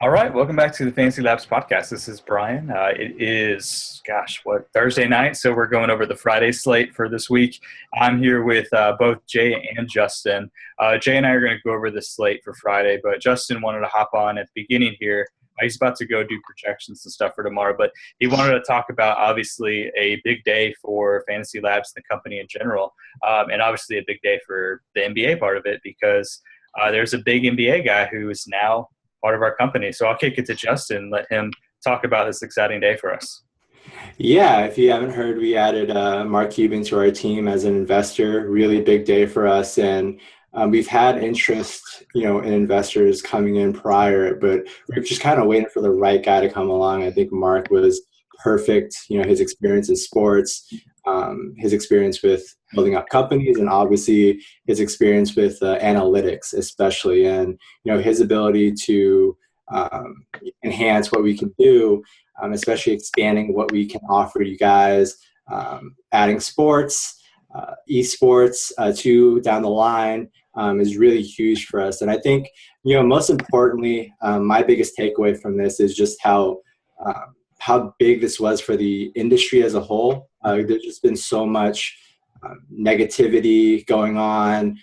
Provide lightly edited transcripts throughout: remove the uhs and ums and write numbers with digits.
All right, welcome back to the Fantasy Labs podcast. This is Bryan. It is, Thursday night, so we're going over the Friday slate for this week. I'm here with both Jay and Justin. Jay and I are going to go over the slate for Friday, but Justin wanted to hop on at the beginning here. He's about to go do projections and stuff for tomorrow, but he wanted to talk about, obviously, a big day for Fantasy Labs and the company in general, and obviously a big day for the NBA part of it because there's a big NBA guy who is now part of our company. So I'll kick it to Justin, let him talk about this exciting day for us. Yeah, if you haven't heard, we added Mark Cuban to our team as an investor. Really big day for us, and we've had interest, in investors coming in prior, but we're just kind of waiting for the right guy to come along. I think Mark was perfect. His experience in sports, his experience with building up companies, and obviously his experience with analytics, especially, and his ability to enhance what we can do. Especially expanding what we can offer you guys, adding sports, esports to down the line is really huge for us. And I think, most importantly, my biggest takeaway from this is just how big this was for the industry as a whole. There's just been so much negativity going on,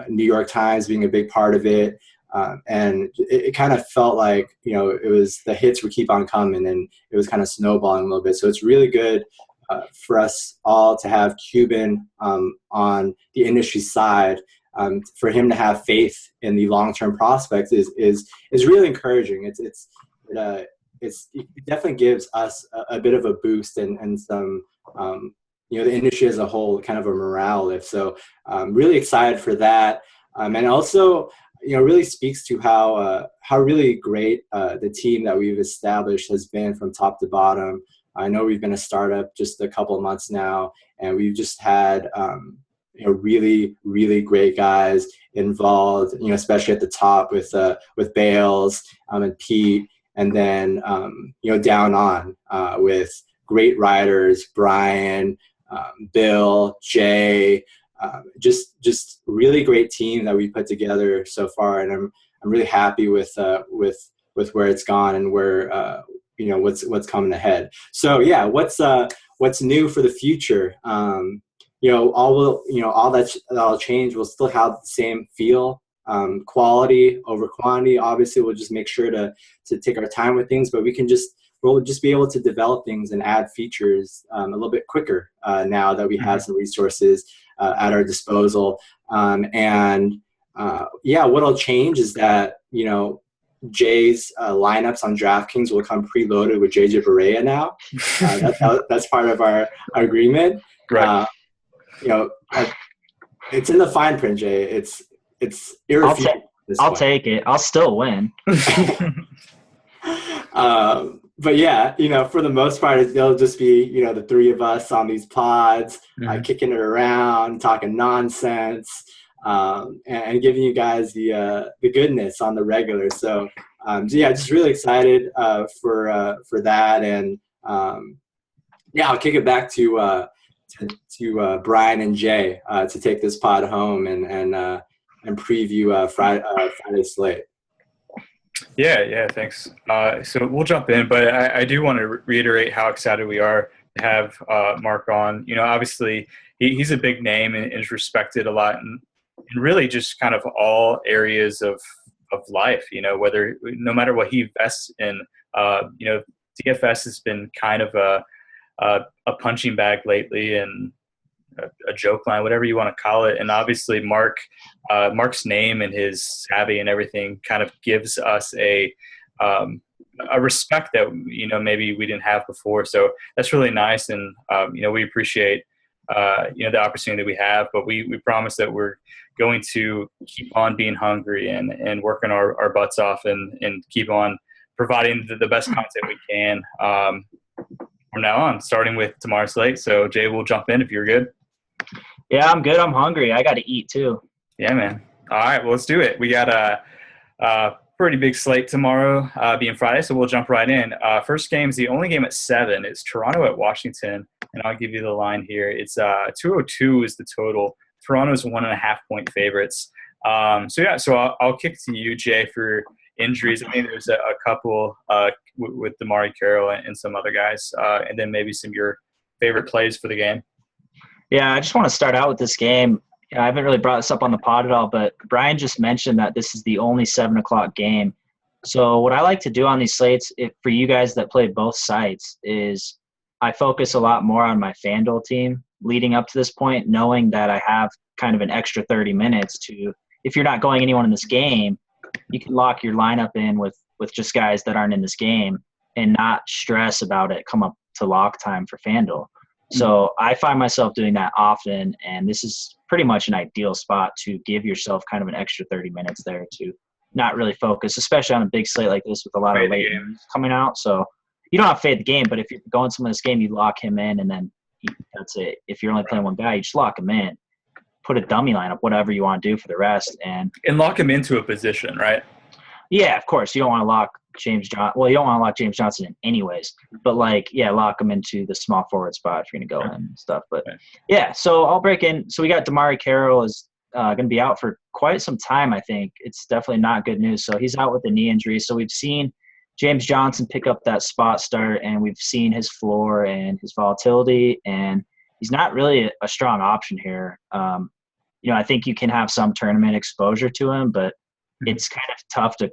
New York Times being a big part of it. And it kind of felt like, it was the hits would keep on coming and it was kind of snowballing a little bit. So it's really good for us all to have Cuban on the industry side. For him to have faith in the long-term prospects is really encouraging. It definitely gives us a bit of a boost and some, the industry as a whole, kind of a morale lift. So I'm really excited for that. And also, really speaks to how really great the team that we've established has been from top to bottom. I know we've been a startup just a couple of months now, and we've just had really, really great guys involved. Especially at the top with Bales and Pete, and then down on with great writers, Bryan, Bill, Jay. Just really great team that we put together so far, and I'm really happy with where it's gone and where what's coming ahead. So yeah, what's new for the future? All that'll change. We'll still have the same feel, quality over quantity. Obviously, we'll just make sure to take our time with things, but we'll just be able to develop things and add features a little bit quicker now that we have some resources at our disposal. What'll change is that, Jay's lineups on DraftKings will come preloaded with JJ Barea now. That's part of our agreement. Right. It's in the fine print, Jay. It's irrefutable. I'll take it. I'll still win. But yeah, for the most part, they'll just be, the three of us on these pods, kicking it around, talking nonsense, and giving you guys the goodness on the regular. So just really excited for that. And I'll kick it back to Bryan and Jay to take this pod home and preview Friday slate. Yeah, thanks. So we'll jump in, but I do want to reiterate how excited we are to have Mark on. Obviously, he's a big name and is respected a lot in really just kind of all areas of life, no matter what he invests in. DFS has been kind of a punching bag lately and a joke line, whatever you want to call it. And obviously Mark's name and his savvy and everything kind of gives us a respect that, maybe we didn't have before. So that's really nice. And, we appreciate, the opportunity we have, but we promise that we're going to keep on being hungry and working our butts off and keep on providing the best content we can from now on, starting with tomorrow's slate. So Jay, will jump in if you're good. Yeah, I'm good. I'm hungry. I got to eat too. Yeah, man. All right, well, let's do it. We got a pretty big slate tomorrow, being Friday, so we'll jump right in. First game is the only game at 7. It's Toronto at Washington, and I'll give you the line here. It's 202 is the total. Toronto's 1.5 point favorites. So I'll kick to you, Jay, for injuries. I mean, there's a couple with Damari Carroll and some other guys, and then maybe some of your favorite plays for the game. Yeah, I just want to start out with this game. I haven't really brought this up on the pod at all, but Bryan just mentioned that this is the only 7 o'clock game. So what I like to do on these slates, for you guys that play both sites, is I focus a lot more on my FanDuel team leading up to this point, knowing that I have kind of an extra 30 minutes to, if you're not going anyone in this game, you can lock your lineup in with just guys that aren't in this game and not stress about it come up to lock time for FanDuel. So I find myself doing that often, and this is pretty much an ideal spot to give yourself kind of an extra 30 minutes there to not really focus, especially on a big slate like this with a lot of late news coming out. So you don't have to fade the game, but if you're going some of this game, you lock him in, and then that's it. If you're only playing one guy, you just lock him in, put a dummy lineup, whatever you want to do for the rest. And lock him into a position, right? Yeah, of course. You don't want to lock James Johnson. Well, you don't want to lock James Johnson in anyways. But, lock him into the small forward spot if you're going to go in and stuff. But, yeah, so I'll break in. So we got Damari Carroll is going to be out for quite some time, I think. It's definitely not good news. So he's out with a knee injury. So we've seen James Johnson pick up that spot start, and we've seen his floor and his volatility, and he's not really a strong option here. I think you can have some tournament exposure to him, but it's kind of tough to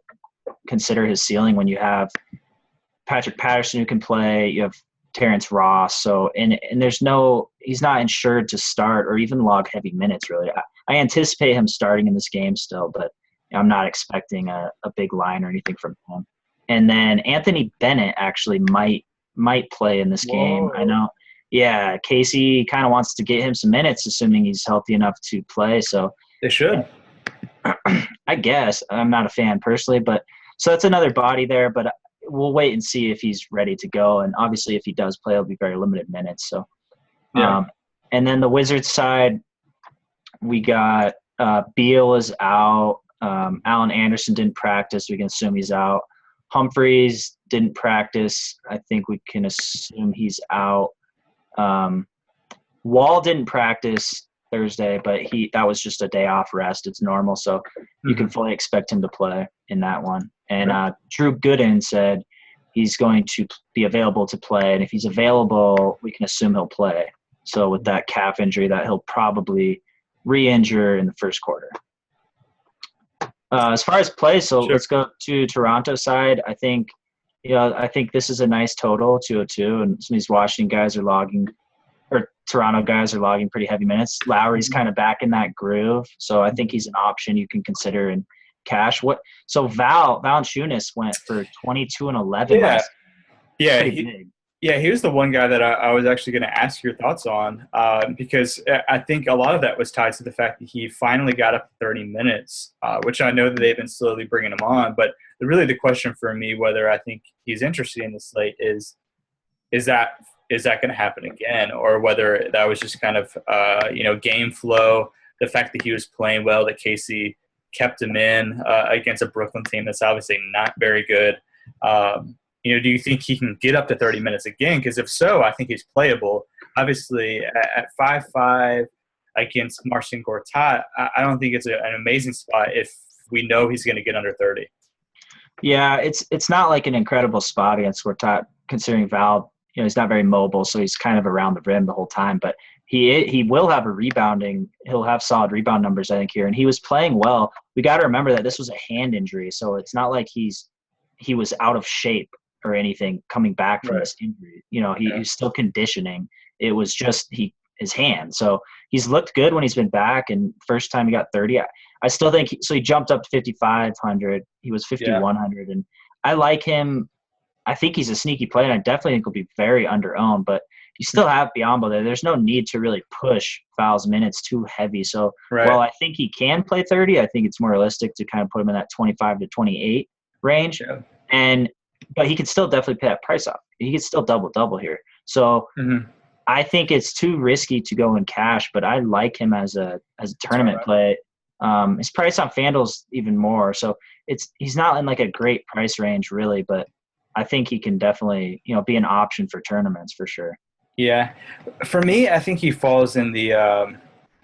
consider his ceiling when you have Patrick Patterson who can play, you have Terrence Ross. So, and he's not insured to start or even log heavy minutes really. I anticipate him starting in this game still, but I'm not expecting a big line or anything from him. And then Anthony Bennett actually might play in this game. I know. Yeah, Casey kind of wants to get him some minutes, assuming he's healthy enough to play. So they should. I guess. I'm not a fan personally, but so that's another body there. But we'll wait and see if he's ready to go. And obviously, if he does play, it'll be very limited minutes. So, and then the Wizards side, we got Beal is out. Allen Anderson didn't practice. We can assume he's out. Humphreys didn't practice. I think we can assume he's out. Wall didn't practice Thursday, but that was just a day off rest. It's normal, so you can fully expect him to play in that one. And Drew Gooden said he's going to be available to play, and if he's available, we can assume he'll play. So with that calf injury, that he'll probably re-injure in the first quarter. As far as play, let's go to Toronto side. I think this is a nice total, 202, and some of these Washington guys are logging, or Toronto guys are logging pretty heavy minutes. Lowry's kind of back in that groove, so I think he's an option you can consider in cash. So Valanciunas went for 22 and 11. He was the one guy that I was actually going to ask your thoughts on because I think a lot of that was tied to the fact that he finally got up to 30 minutes, which I know that they've been slowly bringing him on. But really the question for me, whether I think he's interested in the slate is that going to happen again, or whether that was just kind of, game flow, the fact that he was playing well, that Casey kept him in against a Brooklyn team that's obviously not very good. Do you think he can get up to 30 minutes again? Because if so, I think he's playable. Obviously, at 5'5", against Marcin Gortat, I don't think it's an amazing spot if we know he's going to get under 30. Yeah, it's not like an incredible spot against Gortat, considering Val, he's not very mobile, so he's kind of around the rim the whole time. But he will have he'll have solid rebound numbers, I think, here. And he was playing well. We got to remember that this was a hand injury, so it's not like he was out of shape or anything coming back from this injury. He's still conditioning. It was just his hand. So he's looked good when he's been back, and first time he got 30. I still think he jumped up to 5,500. He was 5,100, and I like him. I think he's a sneaky player, and I definitely think he'll be very under-owned, but you still have Biyombo there. There's no need to really push Val's minutes too heavy. So while I think he can play 30, I think it's more realistic to kind of put him in that 25 to 28 range. Yeah. But he could still definitely pay that price off. He could still double here. So I think it's too risky to go in cash, but I like him as a tournament play. His price on FanDuel's even more. So he's not in like a great price range really, but I think he can definitely, be an option for tournaments for sure. Yeah. For me, I think he falls in the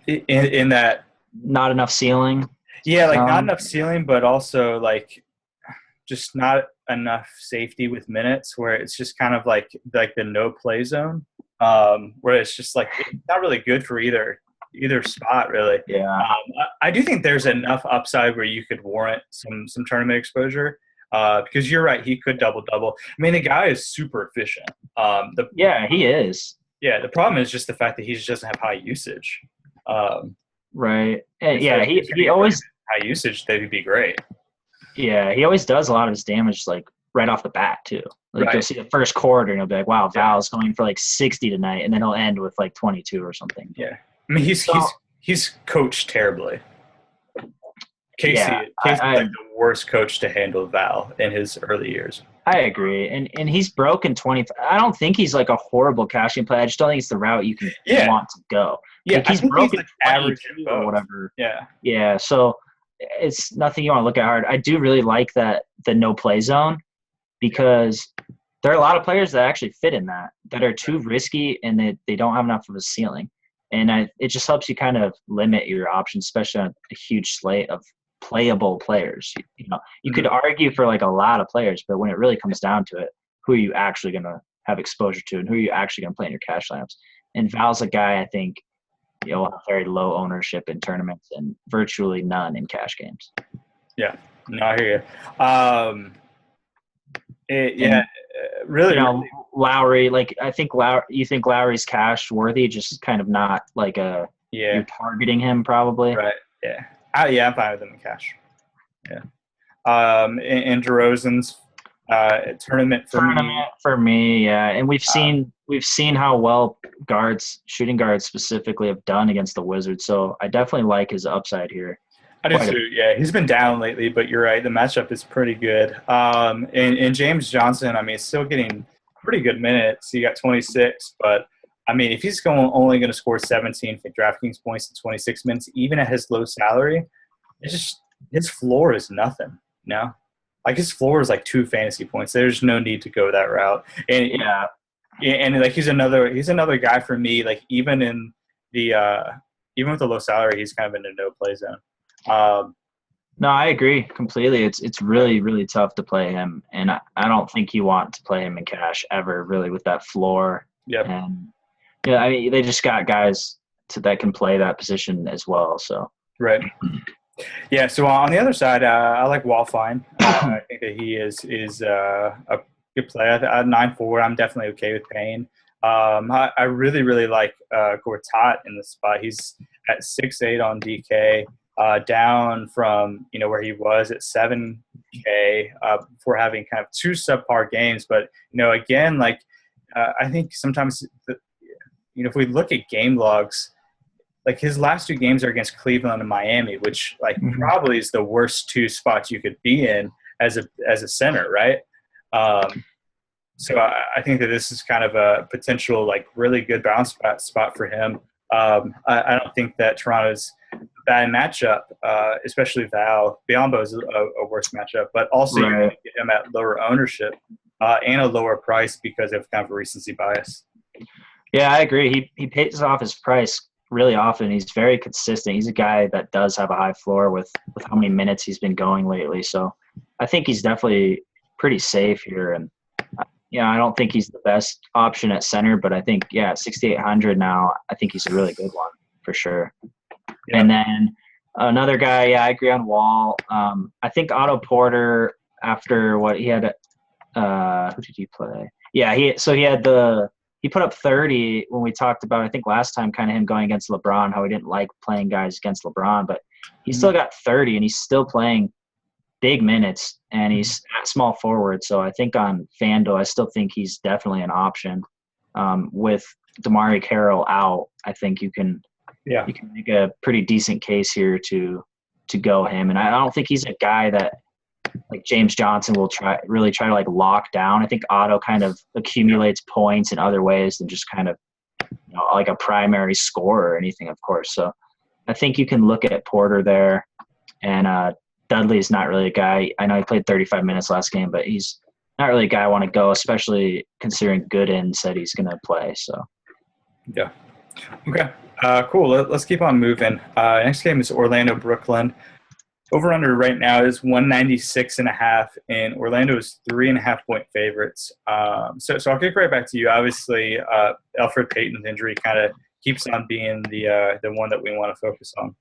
in that not enough ceiling. Yeah, not enough ceiling, but also just not enough safety with minutes, where it's just kind of like the no play zone, where it's just like it's not really good for either spot really. Yeah. I do think there's enough upside where you could warrant some tournament exposure. Because you're right, he could double. I mean, the guy is super efficient. He is. Yeah, the problem is just the fact that he just doesn't have high usage. Right. And so he always high usage. They'd be great. Yeah, he always does a lot of his damage like right off the bat too. Like Right. You'll see the first quarter and he'll be like, "Wow, Val's going for like 60 tonight," and then he'll end with like 22 or something. Yeah, I mean he's coached terribly. Casey's like the worst coach to handle Val in his early years. I agree, and he's broken 20. I don't think he's like a horrible cashing play. I just don't think it's the route you can want to go. Yeah, like he's broken like average or whatever. Yeah. So it's nothing you want to look at hard. I do really like the no play zone because there are a lot of players that actually fit in that are too risky and they don't have enough of a ceiling, and it just helps you kind of limit your options, especially on a huge slate of playable players. You could argue for like a lot of players, but when it really comes down to it, who are you actually going to have exposure to and who are you actually going to play in your cash lineups? And Val's a guy I think have very low ownership in tournaments and virtually none in cash games. Yeah, no, I hear you. Really, Lowry, like I think you think Lowry's cash worthy, just kind of not like you're targeting him probably. Right. Yeah. I'm fine with him in cash. Yeah. And DeRozan's tournament for me, yeah. And we've seen how well shooting guards specifically have done against the Wizards. So I definitely like his upside here. I do too. Yeah, he's been down lately, but you're right. The matchup is pretty good. And James Johnson, I mean, is still getting pretty good minutes. He got 26, but I mean, if he's only going to score 17 for DraftKings points in 26 minutes, even at his low salary, it's just his floor is nothing. Like his floor is like 2 fantasy points. There's no need to go that route. And and like he's another guy for me. Like even in the even with the low salary, he's kind of in a no play zone. No, I agree completely. It's really, really tough to play him, and I don't think you want to play him in cash ever, really, with that floor. Yeah. And I mean, they just got guys that can play that position as well. So right. Yeah. So on the other side, I like Wallfine. I think that he is a good play. At 9.4, I'm definitely okay with paying. I really, really like Gortat in the spot. He's at 6.8 on DK. Down from where he was at 7K before having kind of 2 subpar games. But again, like I think sometimes if we look at game logs, like his last 2 games are against Cleveland and Miami, which probably is the worst 2 spots you could be in as a center, right? So I think that this is kind of a potential like really good bounce spot for him. I don't think that Toronto's a bad matchup, especially Val. Biyombo is a worse matchup, but also you're going to get him at lower ownership and a lower price because of kind of a recency bias. Yeah, I agree. He pays off his price really often. He's very consistent. He's a guy that does have a high floor with how many minutes he's been going lately. So I think he's definitely pretty safe here. And I don't think he's the best option at center, but I think, 6,800 now, I think he's a really good one for sure. Yeah. And then another guy, I agree on Wall. I think Otto Porter, after what he had, who did he play? Yeah, he put up 30 when we talked about, I think last time, kind of him going against LeBron, how he didn't like playing guys against LeBron, but he still got 30 and he's still playing big minutes and he's at small forward. So I think on FanDuel, I still think he's definitely an option. With Damari Carroll out, I think you can make a pretty decent case here to go him. And I don't think he's a guy that like James Johnson will try to like lock down. I think Otto kind of accumulates points in other ways than just kind of like a primary scorer or anything, of course. So I think you can look at Porter there, and Dudley's not really a guy. I know he played 35 minutes last game, but he's not really a guy I want to go, especially considering Gooden said he's going to play. So yeah. Okay. Cool. Let's keep on moving. Next game is Orlando Brooklyn. Over under right now is 196.5, and Orlando is 3.5-point favorites. So I'll kick right back to you. Obviously, Elfrid Payton's injury kind of keeps on being the one that we want to focus on.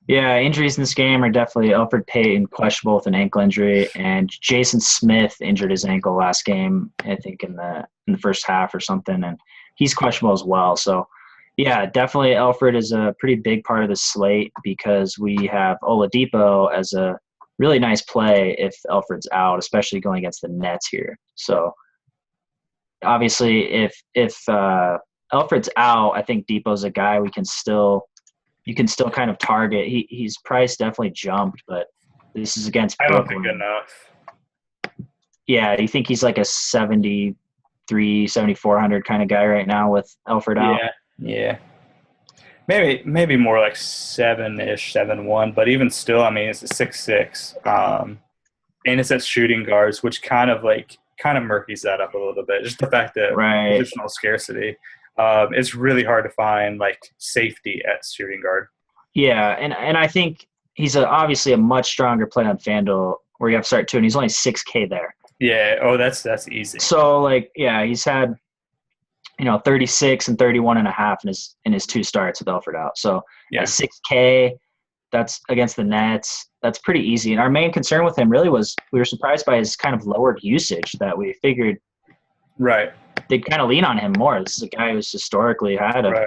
Yeah, injuries in this game are definitely Elfrid Payton questionable with an ankle injury, and Jason Smith injured his ankle last game, I think in the first half or something, and he's questionable as well. So, yeah, definitely Elfrid is a pretty big part of the slate because we have Oladipo as a really nice play if Elfrid's out, especially going against the Nets here. So, obviously, if Elfrid's out, I think Depot's a guy you can still kind of target. He's price definitely jumped, but this is against Brooklyn. I don't think enough. Yeah, do you think he's like a 7,400 kind of guy right now with Elfrid out? Yeah. Maybe more like 7-ish, 7-1, but even still, I mean, it's a 6'6", and it's at shooting guards, which kind of murkies that up a little bit. Just the fact that positional scarcity. It's really hard to find like safety at shooting guard. Yeah, and I think he's obviously a much stronger play on FanDuel where you have to start two, and he's only 6K there. Yeah. Oh, that's easy. So like, yeah, he's had 36 and 31.5 in his two starts with Elfrid out. So at 6K, that's against the Nets. That's pretty easy. And our main concern with him really was we were surprised by his kind of lowered usage that we figured. Right. They'd kind of lean on him more. This is a guy who's historically had a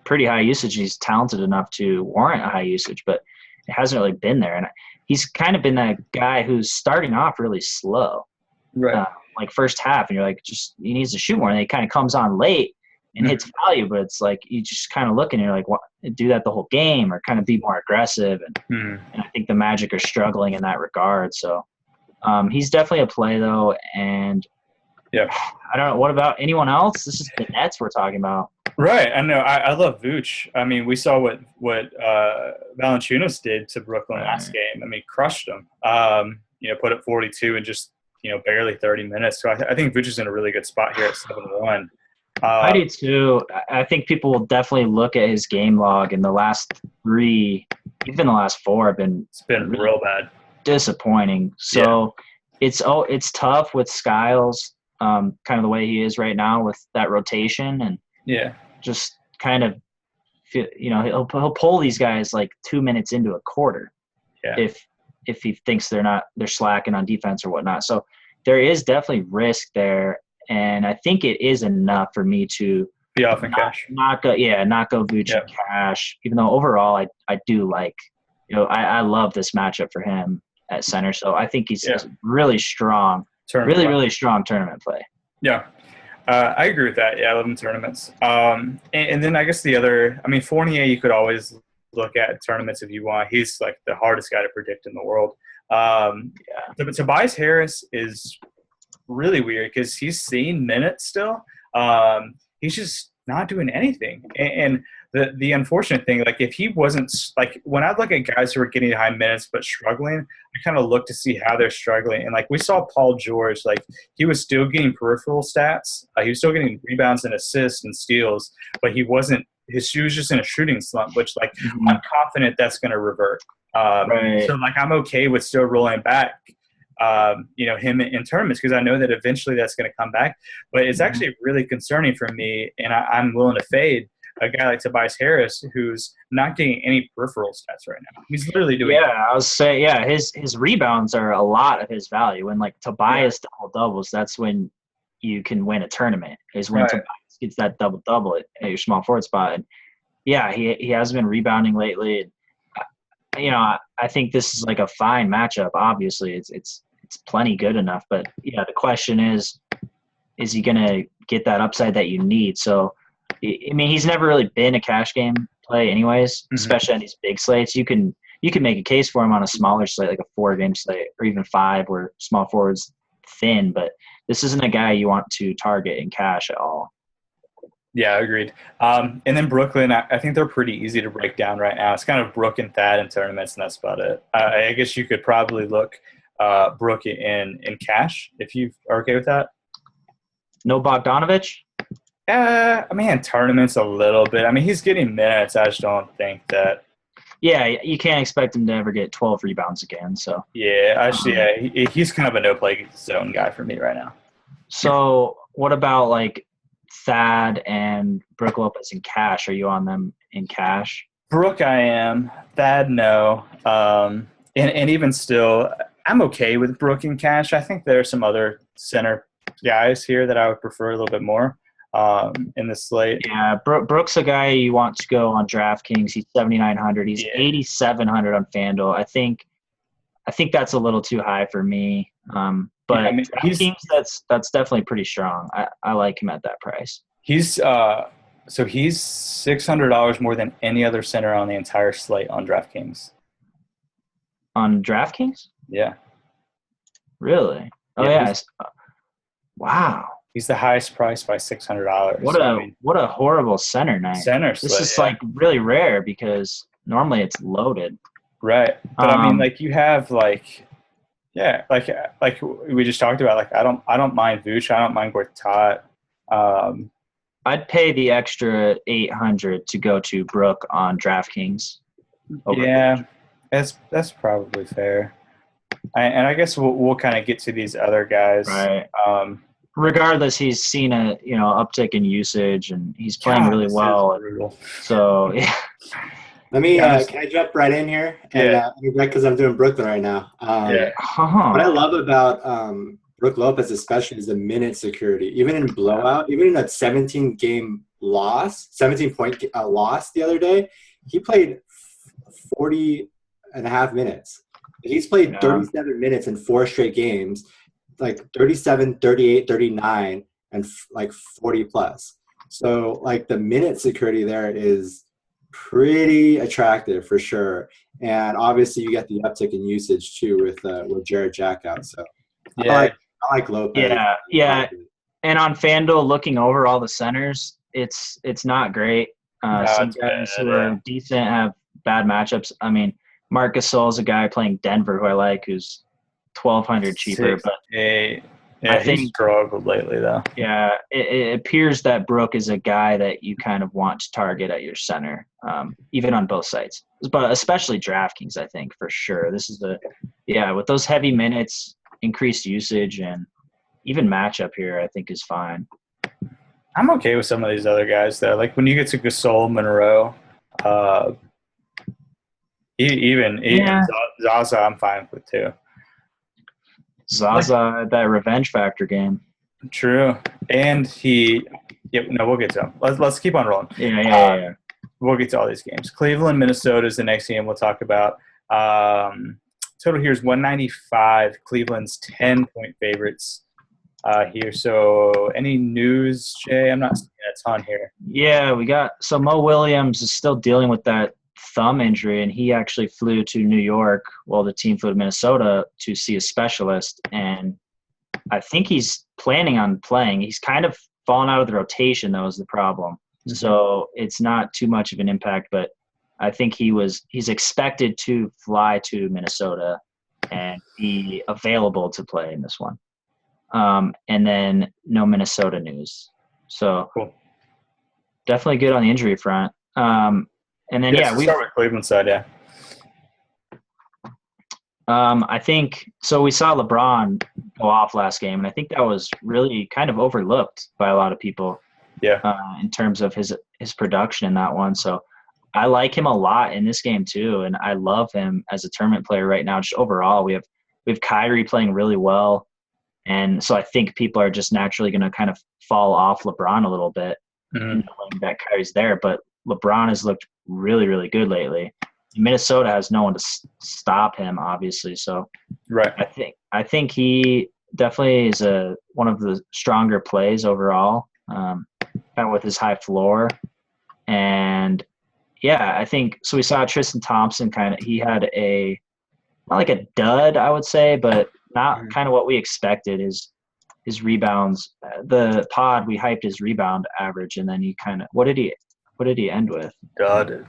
pretty high usage. He's talented enough to warrant a high usage, but it hasn't really been there. And he's kind of been that guy who's starting off really slow. Right. Like first half, and you're like, he needs to shoot more. And he kind of comes on late and hits value, but it's like you just kind of look and you're like, what, do that the whole game or kind of be more aggressive. And I think the Magic are struggling in that regard. So he's definitely a play, though. And yeah, I don't know. What about anyone else? This is the Nets we're talking about. Right. I know. I love Vooch. I mean, we saw what Valanciunas did to Brooklyn last game. I mean, crushed them. Put up 42 in just barely 30 minutes. So I think Vooch is in a really good spot here at 7-1. I do too. I think people will definitely look at his game log, and the last 3, even the last 4, have been really real bad, disappointing. So it's tough with Skiles. Kind of the way he is right now with that rotation, and just kind of he'll pull these guys like 2 minutes into a quarter if he thinks they're slacking on defense or whatnot. So there is definitely risk there, and I think it is enough for me to be off in cash. Not go Vooch in cash. Even though overall I do like I love this matchup for him at center. So I think he's really strong. Really strong tournament play. Yeah. I agree with that. Yeah, I love him tournaments. And then I guess the other – I mean, Fournier you could always look at tournaments if you want. He's like the hardest guy to predict in the world. But Tobias Harris is really weird because he's seeing minutes still. He's just not doing anything. And the unfortunate thing, like if he wasn't – like when I look at guys who are getting high minutes but struggling, I kind of look to see how they're struggling. And like we saw Paul George, like he was still getting peripheral stats. He was still getting rebounds and assists and steals, but he wasn't – he was just in a shooting slump, which like I'm confident that's going to revert. So like I'm okay with still rolling back him in tournaments because I know that eventually that's going to come back. But it's actually really concerning for me, and I'm willing to fade a guy like Tobias Harris who's not getting any peripheral stats right now. He's literally doing I was saying, his rebounds are a lot of his value. When like Tobias double-doubles, that's when you can win a tournament, is when Tobias gets that double-double at your small forward spot. And he has been rebounding lately. I think this is like a fine matchup. Obviously, it's plenty good enough. But the question is he going to get that upside that you need? So, I mean, he's never really been a cash game play, anyways. Especially on these big slates. You can make a case for him on a smaller slate, like a 4-game slate, or even 5, where small forwards thin. But this isn't a guy you want to target in cash at all. Yeah, agreed. And then Brooklyn, I think they're pretty easy to break down right now. It's kind of Brook and Thad in tournaments, and that's about it. I guess you could probably look Brook in cash if you are okay with that. No Bogdanovich? I mean, in tournaments a little bit. I mean, he's getting minutes. I just don't think that Yeah, you can't expect him to ever get 12 rebounds again. So Yeah, actually, he's kind of a no-play zone guy for me right now. So what about like Thad and Brook Lopez in cash? Are you on them in cash? Brooke, I am. Thad, no. And even still, I'm okay with Brooke in cash. I think there are some other center guys here that I would prefer a little bit more in this slate. Yeah, Brooks a guy you want to go on DraftKings. He's 7,900. He's 8,700 on FanDuel. I think that's a little too high for me. But I mean, DraftKings, that's definitely pretty strong. I like him at that price. He's $600 more than any other center on the entire slate on DraftKings. On DraftKings? Yeah. Really? Oh yeah. Wow. He's the highest price by $600. What a horrible center night. This is like really rare because normally it's loaded. Right. But I mean, like you have like we just talked about, like I don't mind Vooch, I don't mind Gortat. I'd pay the extra $800 to go to Brook on DraftKings. Yeah, that's probably fair. And I guess we'll kind of get to these other guys. Right. Regardless, he's seen a uptick in usage and he's playing really well. So yeah. Let me. Can I jump right in here? And, because I'm doing Brooklyn right now. What I love about Brook Lopez especially is the minute security. Even in blowout, even in a 17-point loss the other day, he played 40 and a half minutes. He's played 37 minutes in 4 straight games, like 37, 38, 39, and like 40 plus. So like the minute security there is pretty attractive for sure. And obviously you get the uptick in usage too with Jarrett Jack out. So I like Lopez. Yeah. And on FanDuel, looking over all the centers, it's not great. Some guys who are decent have bad matchups. I mean, Marc Gasol is a guy playing Denver who I like, who's $1,200 cheaper. But I think he's struggled lately, though. Yeah, it appears that Brook is a guy that you kind of want to target at your center, even on both sites, but especially DraftKings. I think for sure this is with those heavy minutes, increased usage, and even matchup here, I think is fine. I'm okay with some of these other guys though. Like when you get to Gasol, Monroe, even Zaza, I'm fine with too. Zaza, that revenge factor game. True, and we'll get to him. Let's keep on rolling. Yeah. We'll get to all these games. Cleveland, Minnesota is the next game we'll talk about. Total here is 195. Cleveland's 10-point favorites here. So any news, Jay? I'm not seeing a ton here. Yeah, Mo Williams is still dealing with that thumb injury, and he actually flew to New York while the team flew to Minnesota to see a specialist. And I think he's planning on playing. He's kind of fallen out of the rotation, though, is the problem. Mm-hmm. So it's not too much of an impact, but I think he's expected to fly to Minnesota and be available to play in this one. And then no Minnesota news. So cool. Definitely good on the injury front. And then we start with Cleveland side, yeah. I think so. We saw LeBron go off last game, and I think that was really kind of overlooked by a lot of people. Yeah. In terms of his production in that one, so I like him a lot in this game too, and I love him as a tournament player right now. Just overall, we have Kyrie playing really well, and so I think people are just naturally going to kind of fall off LeBron a little bit, knowing that Kyrie's there, but LeBron has looked really, really good lately. Minnesota has no one to stop him, obviously. So, right. I think he definitely is one of the stronger plays overall, kind of with his high floor. And I think so. We saw Tristan Thompson he had not like a dud, I would say, but not kind of what we expected. His rebounds, the pod, we hyped his rebound average, and then he kind of what did he end with? Dud.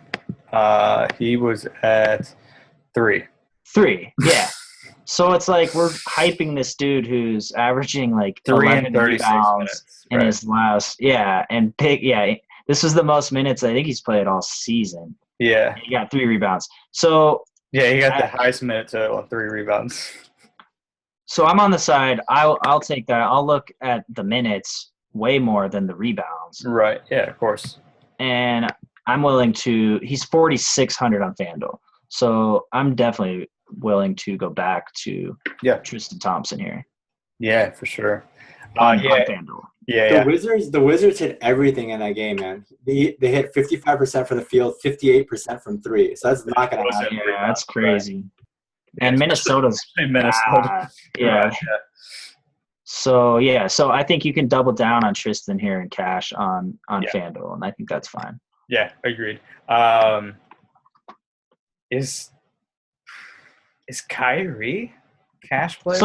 He was at 3. 3, yeah. So it's like we're hyping this dude who's averaging like 3 and 36 minutes in his last, and this was the most minutes I think he's played all season. Yeah. He got 3 rebounds. So Yeah, he got the highest minute total on 3 rebounds. So I'm on the side. I'll take that. I'll look at the minutes way more than the rebounds. Right. Yeah, of course. And I'm willing to. He's 4,600 on FanDuel, so I'm definitely willing to go back to Tristan Thompson here. Yeah, for sure. On FanDuel. Yeah. The Wizards hit everything in that game, man. They hit 55% from the field, 58% from 3. So that's not going to happen. Yeah, that's crazy. And Minnesota's Minnesota. Yeah. So I think you can double down on Tristan here in cash on FanDuel, and I think that's fine. Yeah, agreed. Is Kyrie cash play?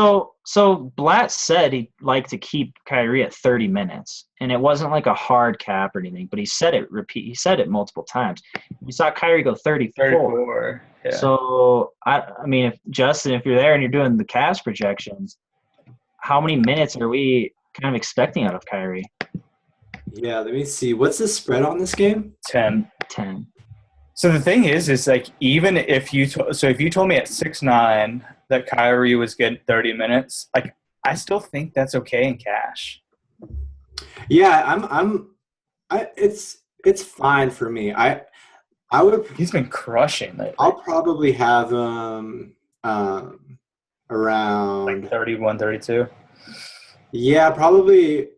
So Blatt said he'd like to keep Kyrie at 30 minutes, and it wasn't like a hard cap or anything, but he said it multiple times. We saw Kyrie go 34. Yeah. So I mean, if Justin, if you're there and you're doing the cash projections, how many minutes are we kind of expecting out of Kyrie? Yeah, let me see. What's the spread on this game? 10. So the thing is like even if you if you told me at 6'9" that Kyrie was getting 30 minutes, like I still think that's okay in cash. Yeah, it's fine for me. I would. He's been crushing lately. I'll probably have around like 31, 32. Yeah, probably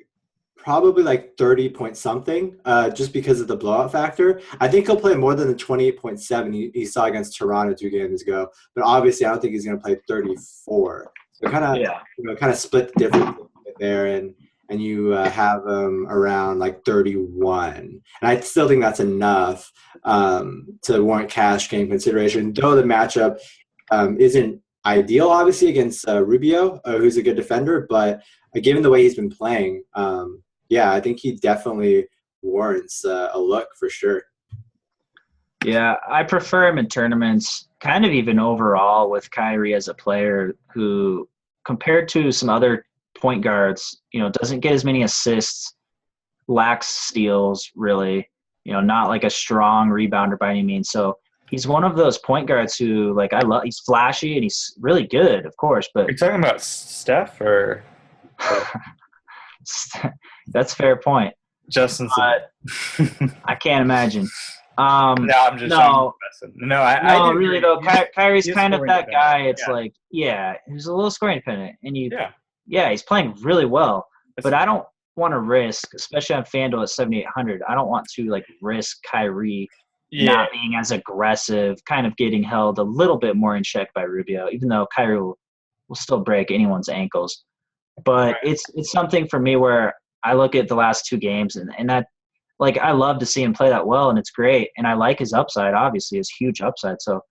like 30 point something, just because of the blowout factor. I think he'll play more than the 28.7 he saw against Toronto 2 games ago. But obviously, I don't think he's going to play 34. So kind of split the difference there, and you have him around like 31. And I still think that's enough to warrant cash game consideration, though the matchup isn't ideal, obviously, against Rubio, who's a good defender. But given the way he's been playing, I think he definitely warrants a look for sure. Yeah, I prefer him in tournaments, kind of even overall with Kyrie as a player who, compared to some other point guards, doesn't get as many assists, lacks steals, really, not like a strong rebounder by any means. So he's one of those point guards who, like, he's flashy and he's really good, of course. But are you talking about Steph or? That's a fair point. Justin's. I can't imagine. I'm just I really though. Kyrie's kind of that guy. It's he's a little scoring dependent, and he's playing really well. But I don't want to risk, especially on FanDuel at 7,800. I don't want to risk Kyrie not being as aggressive, kind of getting held a little bit more in check by Rubio, even though Kyrie will still break anyone's ankles. But it's something for me where I look at the last 2 games and that, I love to see him play that well, and it's great. And I like his upside, obviously, his huge upside. So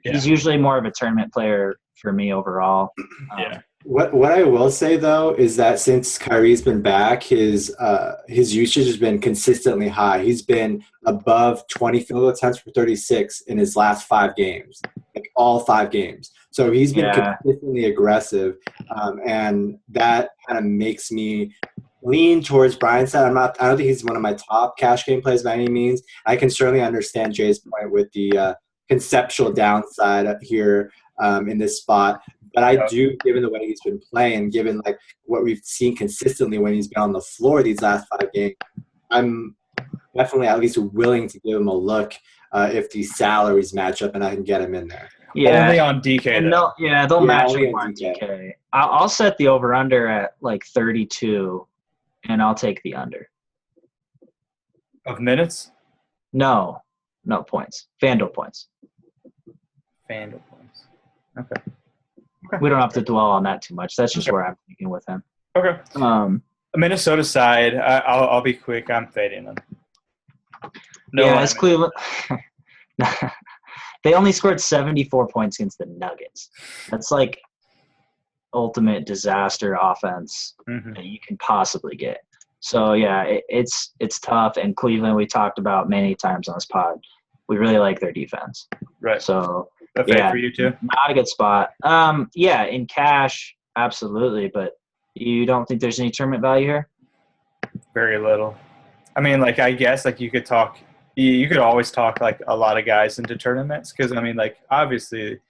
he's usually more of a tournament player for me overall. What I will say, though, is that since Kyrie's been back, his usage has been consistently high. He's been above 20 field goal attempts for 36 in his last 5 games, all 5 games. So he's been consistently aggressive, and that kind of makes me lean towards Bryan's side. I don't think he's one of my top cash game plays by any means. I can certainly understand Jay's point with the conceptual downside here in this spot. But I do, given the way he's been playing, given what we've seen consistently when he's been on the floor these last 5 games, I'm definitely at least willing to give him a look if these salaries match up and I can get him in there. Yeah, only on DK. They'll match me on DK. I'll set the over/under at 32, and I'll take the under. Of minutes? No points. FanDuel points. FanDuel points. Okay. We don't have to dwell on that too much. That's just where I'm thinking with him. Okay. Minnesota side, I'll be quick. I'm fading them. It's Cleveland. They only scored 74 points against the Nuggets. That's ultimate disaster offense that you can possibly get. So it's tough. And Cleveland, we talked about many times on this pod. We really like their defense. Right. So a fade for you too. Not a good spot. In cash, absolutely. But you don't think there's any tournament value here? Very little. I mean, I guess you could talk you could always talk like a lot of guys into tournaments because I mean, like obviously,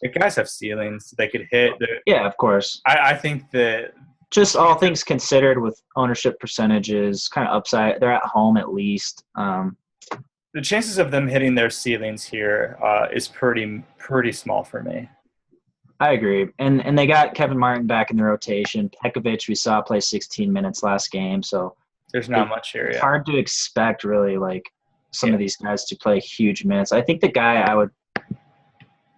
the guys have ceilings they could hit. Yeah, of course. I think that just all things considered with ownership percentages, kind of upside. They're at home at least. The chances of them hitting their ceilings here is pretty small for me. I agree. And they got Kevin Martin back in the rotation. Pekovic, we saw play 16 minutes last game. So there's not much here. It's hard to expect really like some of these guys to play huge minutes. I think the guy I would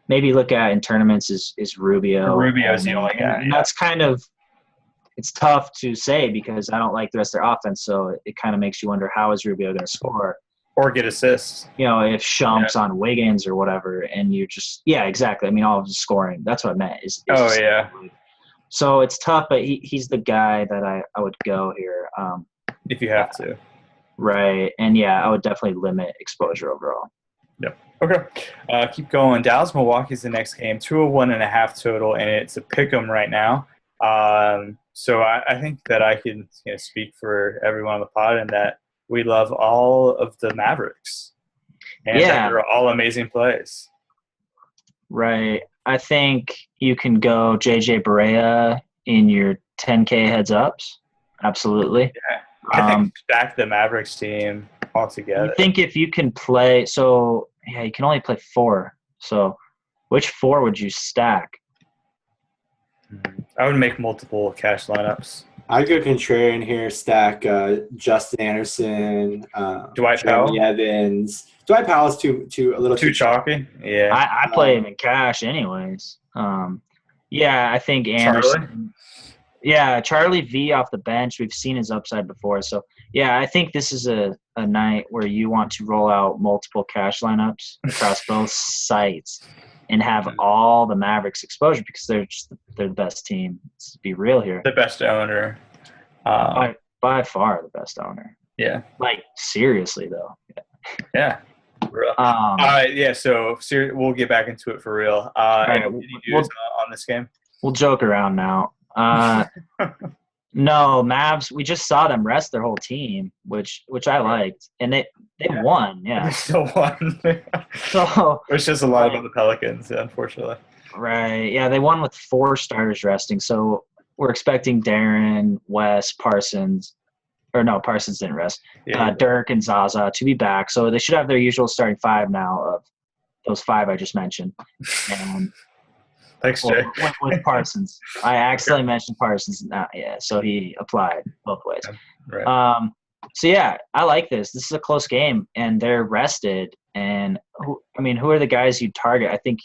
maybe look at in tournaments is Rubio. Rubio's the only guy. And that's kind of – it's tough to say because I don't like the rest of their offense. So it kind of makes you wonder how is Rubio going to score? Or get assists. You know, if Shump's on Wiggins or whatever, and you just – yeah, exactly. I mean, all of the scoring. That's what I meant. So it's tough, but he's the guy that I would go here. If you have to. Right. And, yeah, I would definitely limit exposure overall. Yep. Okay. Keep going. Dallas-Milwaukee's the next game. 201.5 total, and it's a pick 'em right now. So I think that I can speak for everyone on the pod in that we love all of the Mavericks. And they're all amazing plays. Right. I think you can go JJ Barea in your 10K heads ups. Absolutely. Yeah. I think stack the Mavericks team altogether. I think if you can play – so, yeah, you can only play 4. So which 4 would you stack? I would make multiple cash lineups. I'd go contrarian here, stack Justin Anderson, Dwight Powell, Evans. Dwight Powell's too chalky. Yeah, I play him in cash anyways. Yeah, I think Anderson. Charlie? Yeah, Charlie V off the bench. We've seen his upside before, so yeah, I think this is a night where you want to roll out multiple cash lineups across both sites and have all the Mavericks exposure because they're the best team. Let's be real here. The best owner. By far the best owner. Yeah. Like, seriously, though. Yeah. Yeah, so we'll get back into it for real. Any news on this game? We'll joke around now. No, Mavs, we just saw them rest their whole team, which I liked. And they won, yeah. They still won. So which says a lot about the Pelicans, unfortunately. Right. Yeah, they won with 4 starters resting. So we're expecting Darren, Wes, Parsons – or no, Parsons didn't rest. Dirk and Zaza to be back. So they should have their usual starting 5 now of those 5 I just mentioned. And thanks, Jay. With Parsons. I accidentally mentioned Parsons. So he applied both ways. Right. So, yeah, I like this. This is a close game, and they're rested. And, who are the guys you target? I think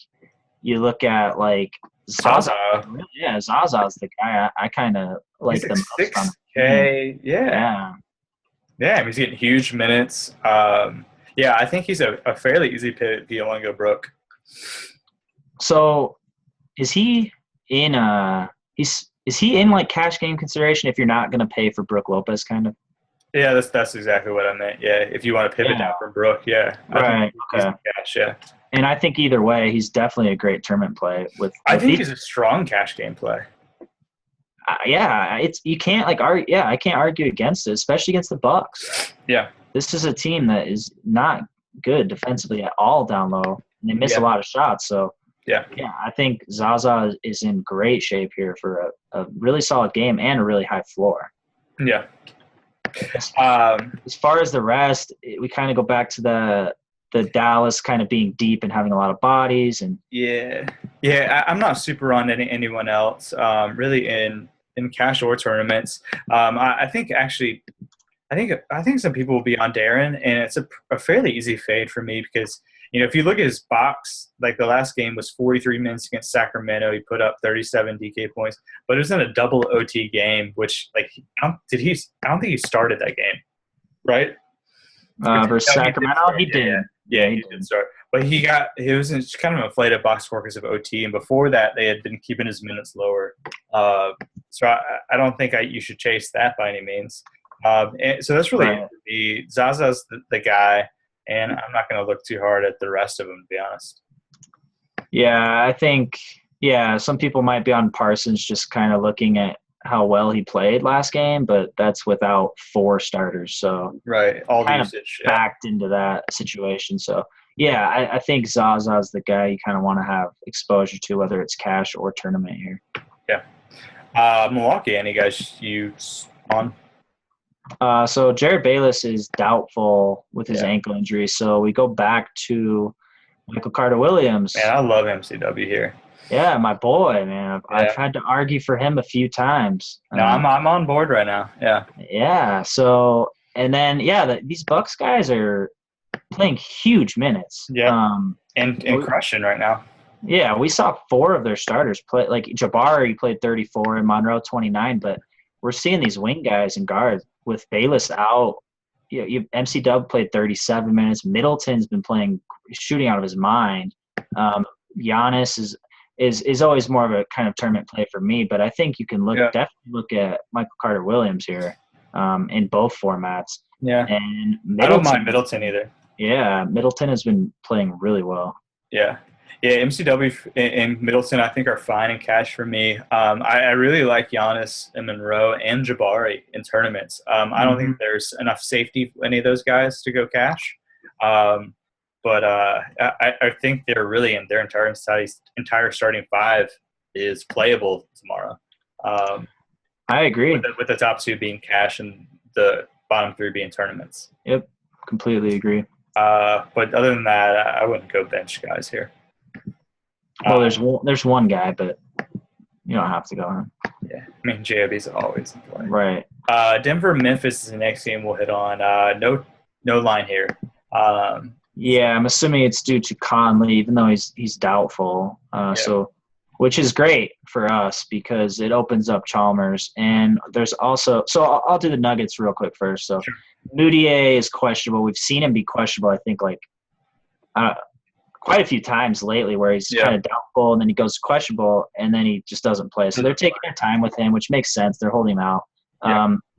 you look at, like, Zaza. Yeah, Zaza's the guy I kind of like the most. 6K, yeah, he's getting huge minutes. Yeah, I think he's a fairly easy pick if you want to go Brook. So, is he in is he in like cash game consideration if you're not going to pay for Brook Lopez kind of? Yeah, that's exactly what I meant. Yeah, if you want to pivot down from Brook, yeah, right. Okay. Cash, yeah. And I think either way, he's definitely a great tournament play. I think he's a strong cash game play. You can't I can't argue against it, especially against the Bucks. Yeah, this is a team that is not good defensively at all down low, and they miss a lot of shots. So yeah, I think Zaza is in great shape here for a really solid game and a really high floor. Yeah. As far as the rest, we kind of go back to the Dallas kind of being deep and having a lot of bodies and I'm not super on anyone else really in cash or tournaments. I think some people will be on Darren, and it's a fairly easy fade for me because if you look at his box, like the last game was 43 minutes against Sacramento, he put up 37 DK points, but it was in a double OT game, which I don't think he started that game, right? Versus Sacramento, he did. Yeah, he did start. But he was in kind of an inflated box score because of OT, and before that, they had been keeping his minutes lower. So I don't think you should chase that by any means. And so that's really it for me. Zaza's the guy, and I'm not going to look too hard at the rest of them, to be honest. Yeah, I think some people might be on Parsons just kind of looking at how well he played last game, but that's without 4 starters. So Right. All the kind of usage. backed into that situation. So yeah, I think Zaza's the guy you kind of want to have exposure to, whether it's cash or tournament here. Yeah. Milwaukee, any guys you on? So Jared Bayless is doubtful with his ankle injury. So we go back to Michael Carter-Williams. Man, I love MCW here. Yeah, my boy, man. I've had to argue for him a few times. No, I'm on board right now. Yeah. Yeah. So, and then, these Bucks guys are playing huge minutes. Yeah. And crushing right now. Yeah, we saw 4 of their starters play. Like Jabari played 34 and Monroe 29, but we're seeing these wing guys and guards with Bayless out. MC Dub played 37 minutes. Middleton's been shooting out of his mind. Giannis is always more of a kind of tournament play for me, but I think you can definitely look at Michael Carter-Williams here in both formats. Yeah, and I don't mind Middleton either. Yeah, Middleton has been playing really well. Yeah, MCW and Middleton I think are fine in cash for me. I really like Giannis and Monroe and Jabari in tournaments. I don't think there's enough safety for any of those guys to go cash. But I think they're really in their entire starting 5 is playable tomorrow. I agree. With the top 2 being cash and the bottom 3 being tournaments. Yep, completely agree. But other than that, I wouldn't go bench guys here. Well, there's one guy, but you don't have to go on. Yeah, I mean JOB's always in play. Right. Denver Memphis is the next game we'll hit on. No line here. Yeah, I'm assuming it's due to Conley, even though he's doubtful. So, which is great for us because it opens up Chalmers. And there's also – so I'll do the Nuggets real quick first. So, sure. Moutier is questionable. We've seen him be questionable, I think, quite a few times lately where he's kind of doubtful and then he goes questionable and then he just doesn't play. So they're taking their time with him, which makes sense. They're holding him out.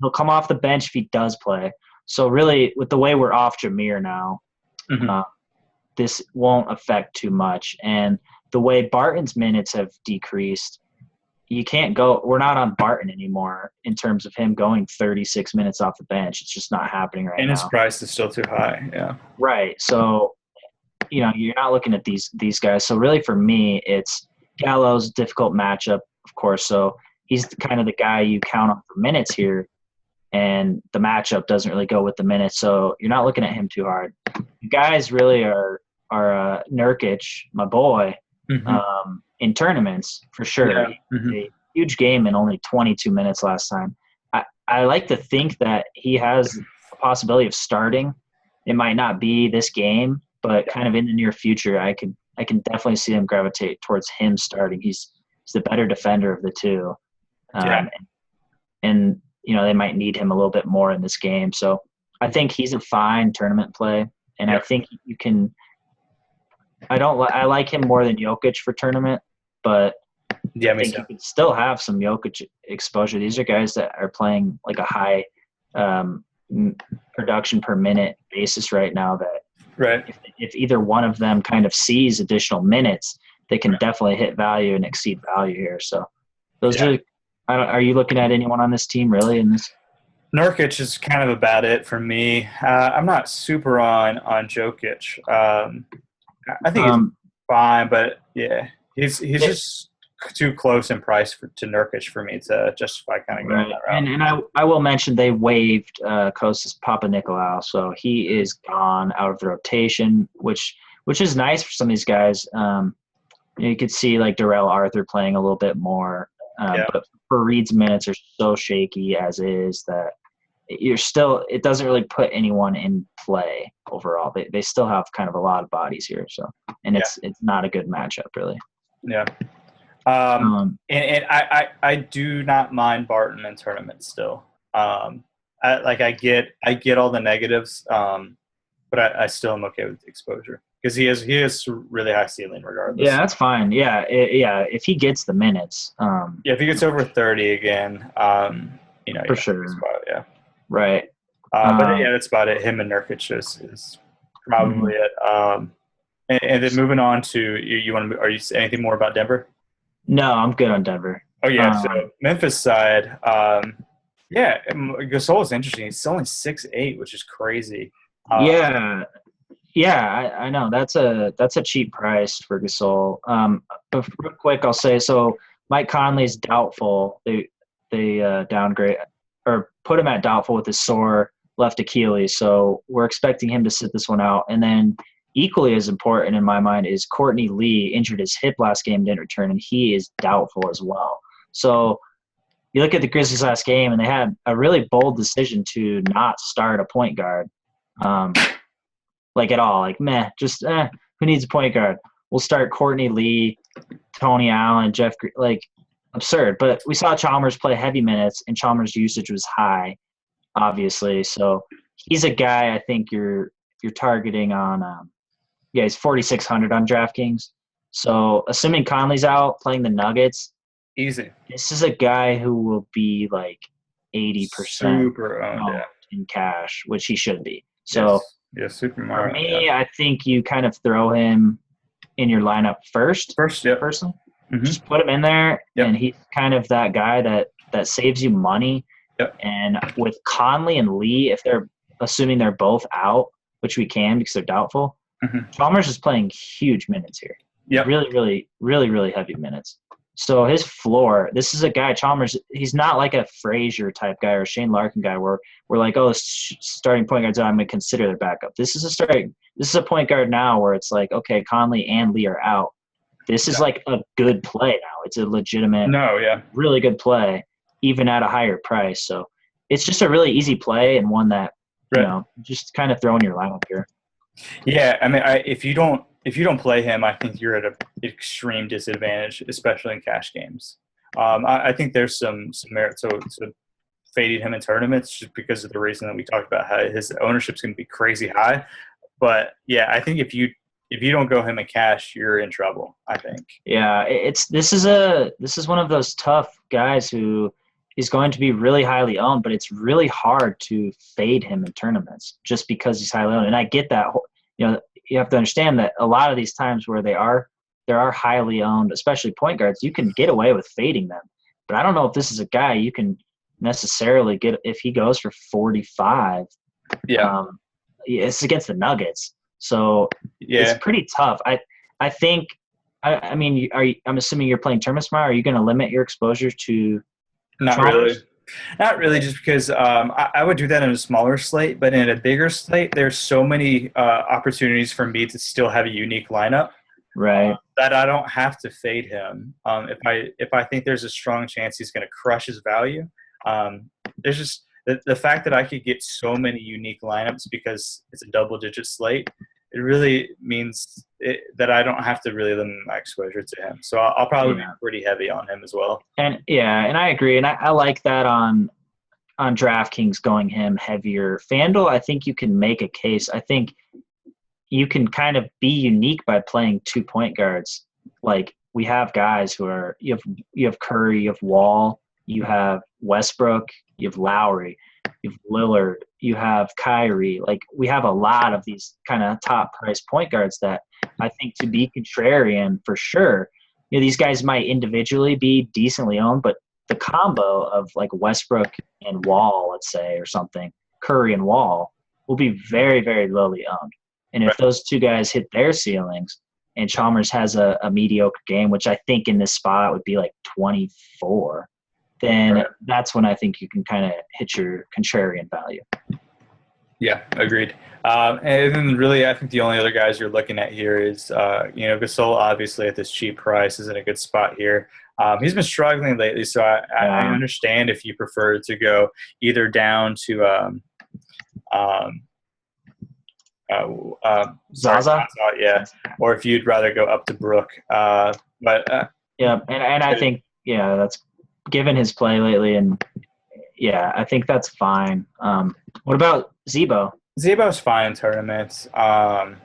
He'll come off the bench if he does play. So, really, with the way we're off Jameer now, this won't affect too much. And the way Barton's minutes have decreased, you can't go – we're not on Barton anymore in terms of him going 36 minutes off the bench. It's just not happening right now. And his price is still too high, yeah. Right. So, you're not looking at these guys. So, really for me, it's Gallo's difficult matchup, of course. So, he's kind of the guy you count on for minutes here. And the matchup doesn't really go with the minutes, so you're not looking at him too hard. You guys really are Nurkic, my boy, in tournaments for sure. Yeah. A huge game in only 22 minutes last time. I like to think that he has a possibility of starting. It might not be this game, but kind of in the near future, I can definitely see him gravitate towards him starting. He's the better defender of the two, and they might need him a little bit more in this game. So I think he's a fine tournament play. And I think you can – I like him more than Jokic for tournament, but I think you can still have some Jokic exposure. These are guys that are playing like a high production per minute basis right now that if either one of them kind of sees additional minutes, they can definitely hit value and exceed value here. So those are you looking at anyone on this team really in this? Nurkic is kind of about it for me. I'm not super on Jokic. I think he's fine, but he's just too close in price to Nurkic for me to justify kind of going that route. And I will mention they waived Kostas Papanikolaou, so he is gone out of the rotation, which is nice for some of these guys. You could see like Darrell Arthur playing a little bit more, but for Reed's minutes are so shaky as is that it doesn't really put anyone in play overall. They still have kind of a lot of bodies here, so it's not a good matchup really. Yeah. And I do not mind Barton in tournaments still. I get all the negatives, but I still am okay with the exposure because he has really high ceiling regardless. Yeah, that's fine. Yeah, if he gets the minutes. If he gets over 30 again, for sure. Yeah. Right. But that's about it. Him and Nurkic is probably it. And then moving on to you want to? Are you anything more about Denver? No, I'm good on Denver. Oh yeah. So Um, Memphis side, yeah, Gasol is interesting. He's only 6'8", which is crazy. yeah, yeah, I know that's a cheap price for Gasol. But real quick, I'll say so. Mike Conley's doubtful. They downgrade or put him at doubtful with his sore left Achilles. So we're expecting him to sit this one out. And then equally as important in my mind is Courtney Lee injured his hip last game, didn't return, and he is doubtful as well. So you look at the Grizzlies last game, and they had a really bold decision to not start a point guard. Um, like at all. Like, meh, just who needs a point guard? We'll start Courtney Lee, Tony Allen, like absurd. But we saw Chalmers play heavy minutes, and Chalmers' usage was high, obviously. So he's a guy I think you're targeting on. Yeah, he's 4,600 on DraftKings. So assuming Conley's out playing the Nuggets, Easy. this is a guy who will be like 80% Super owned, yeah. in cash, which he should be. So. Yes. Yeah, super For Mario. me, Yeah. I think you kind of throw him in your lineup first. Yep. Personally, Mhm. just put him in there, Yep. and he's kind of that guy that saves you money. Yep. And with Conley and Lee, if they're assuming they're both out, which we can because they're doubtful, Chalmers is playing huge minutes here. Yep. Really, really, really, really heavy minutes. So his floor, this is a guy, Chalmers, he's not like a Frazier type guy or a Shane Larkin guy where we're like, oh, starting point guards, I'm going to consider their backup. This is a point guard now where it's like, okay, Conley and Lee are out. This is like a good play now. It's a legitimate, really good play, even at a higher price. So it's just a really easy play and one that, just kind of throw in your lineup here. Yeah, I mean, if you don't play him, I think you're at an extreme disadvantage, especially in cash games. I think there's some merit to fading him in tournaments just because of the reason that we talked about how his ownership's going to be crazy high. But yeah, I think if you don't go him in cash, you're in trouble, I think. Yeah, this is one of those tough guys who is going to be really highly owned, but it's really hard to fade him in tournaments just because he's highly owned. And I get that. You have to understand that a lot of these times where there are highly owned, especially point guards, you can get away with fading them. But I don't know if this is a guy you can necessarily get if he goes for 45. Yeah, it's against the Nuggets, so it's pretty tough. I think. I mean, I'm assuming you're playing tournaments tomorrow. Are you going to limit your exposure to? Not Chalmers? really, just because I would do that in a smaller slate, but in a bigger slate, there's so many opportunities for me to still have a unique lineup, right? That I don't have to fade him. If I think there's a strong chance he's going to crush his value, there's just the fact that I could get so many unique lineups because it's a double-digit slate. It really means that I don't have to really limit my exposure to him. So I'll probably be pretty heavy on him as well. And I agree. And I like that on DraftKings going him heavier. FanDuel, I think you can make a case. I think you can kind of be unique by playing 2 point guards. Like we have guys who are you have Curry, you have Wall, you have Westbrook, you have Lowry, you have Lillard, you have Kyrie. Like we have a lot of these kind of top price point guards that I think to be contrarian for sure. These guys might individually be decently owned, but the combo of like Westbrook and Wall, let's say, or something, Curry and Wall, will be very, very lowly owned. And if those two guys hit their ceilings and Chalmers has a mediocre game, which I think in this spot would be like 24, then that's when I think you can kind of hit your contrarian value. Yeah, agreed. And then really, I think the only other guys you're looking at here is, Gasol obviously at this cheap price is in a good spot here. He's been struggling lately, so I understand if you prefer to go either down to Zaza, or if you'd rather go up to Brook. And I think that's given his play lately, and I think that's fine. What about Zebo? Zebo's fine in tournaments. I'm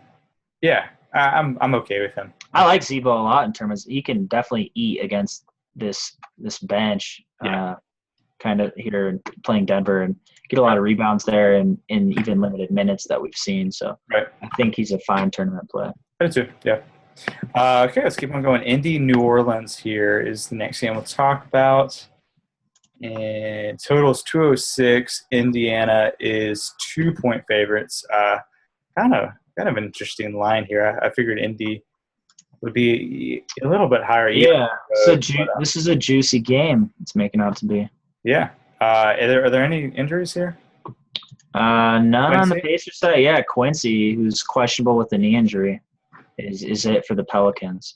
okay with him. I like Zebo a lot in terms of he can definitely eat against this bench. Kind of here playing Denver and get a lot of rebounds there in even limited minutes that we've seen. So I think he's a fine tournament play. I do too. Yeah. Okay, let's keep on going. Indy, New Orleans here is the next game we'll talk about. And total is 206. Indiana is 2-point favorites. Kind of an interesting line here. I figured Indy would be a little bit higher. Yeah, this is a juicy game. It's making out to be. Yeah. Are there any injuries here? None Quincy? on the Pacers side. Yeah, Quincy, who's questionable with a knee injury, is it for the Pelicans.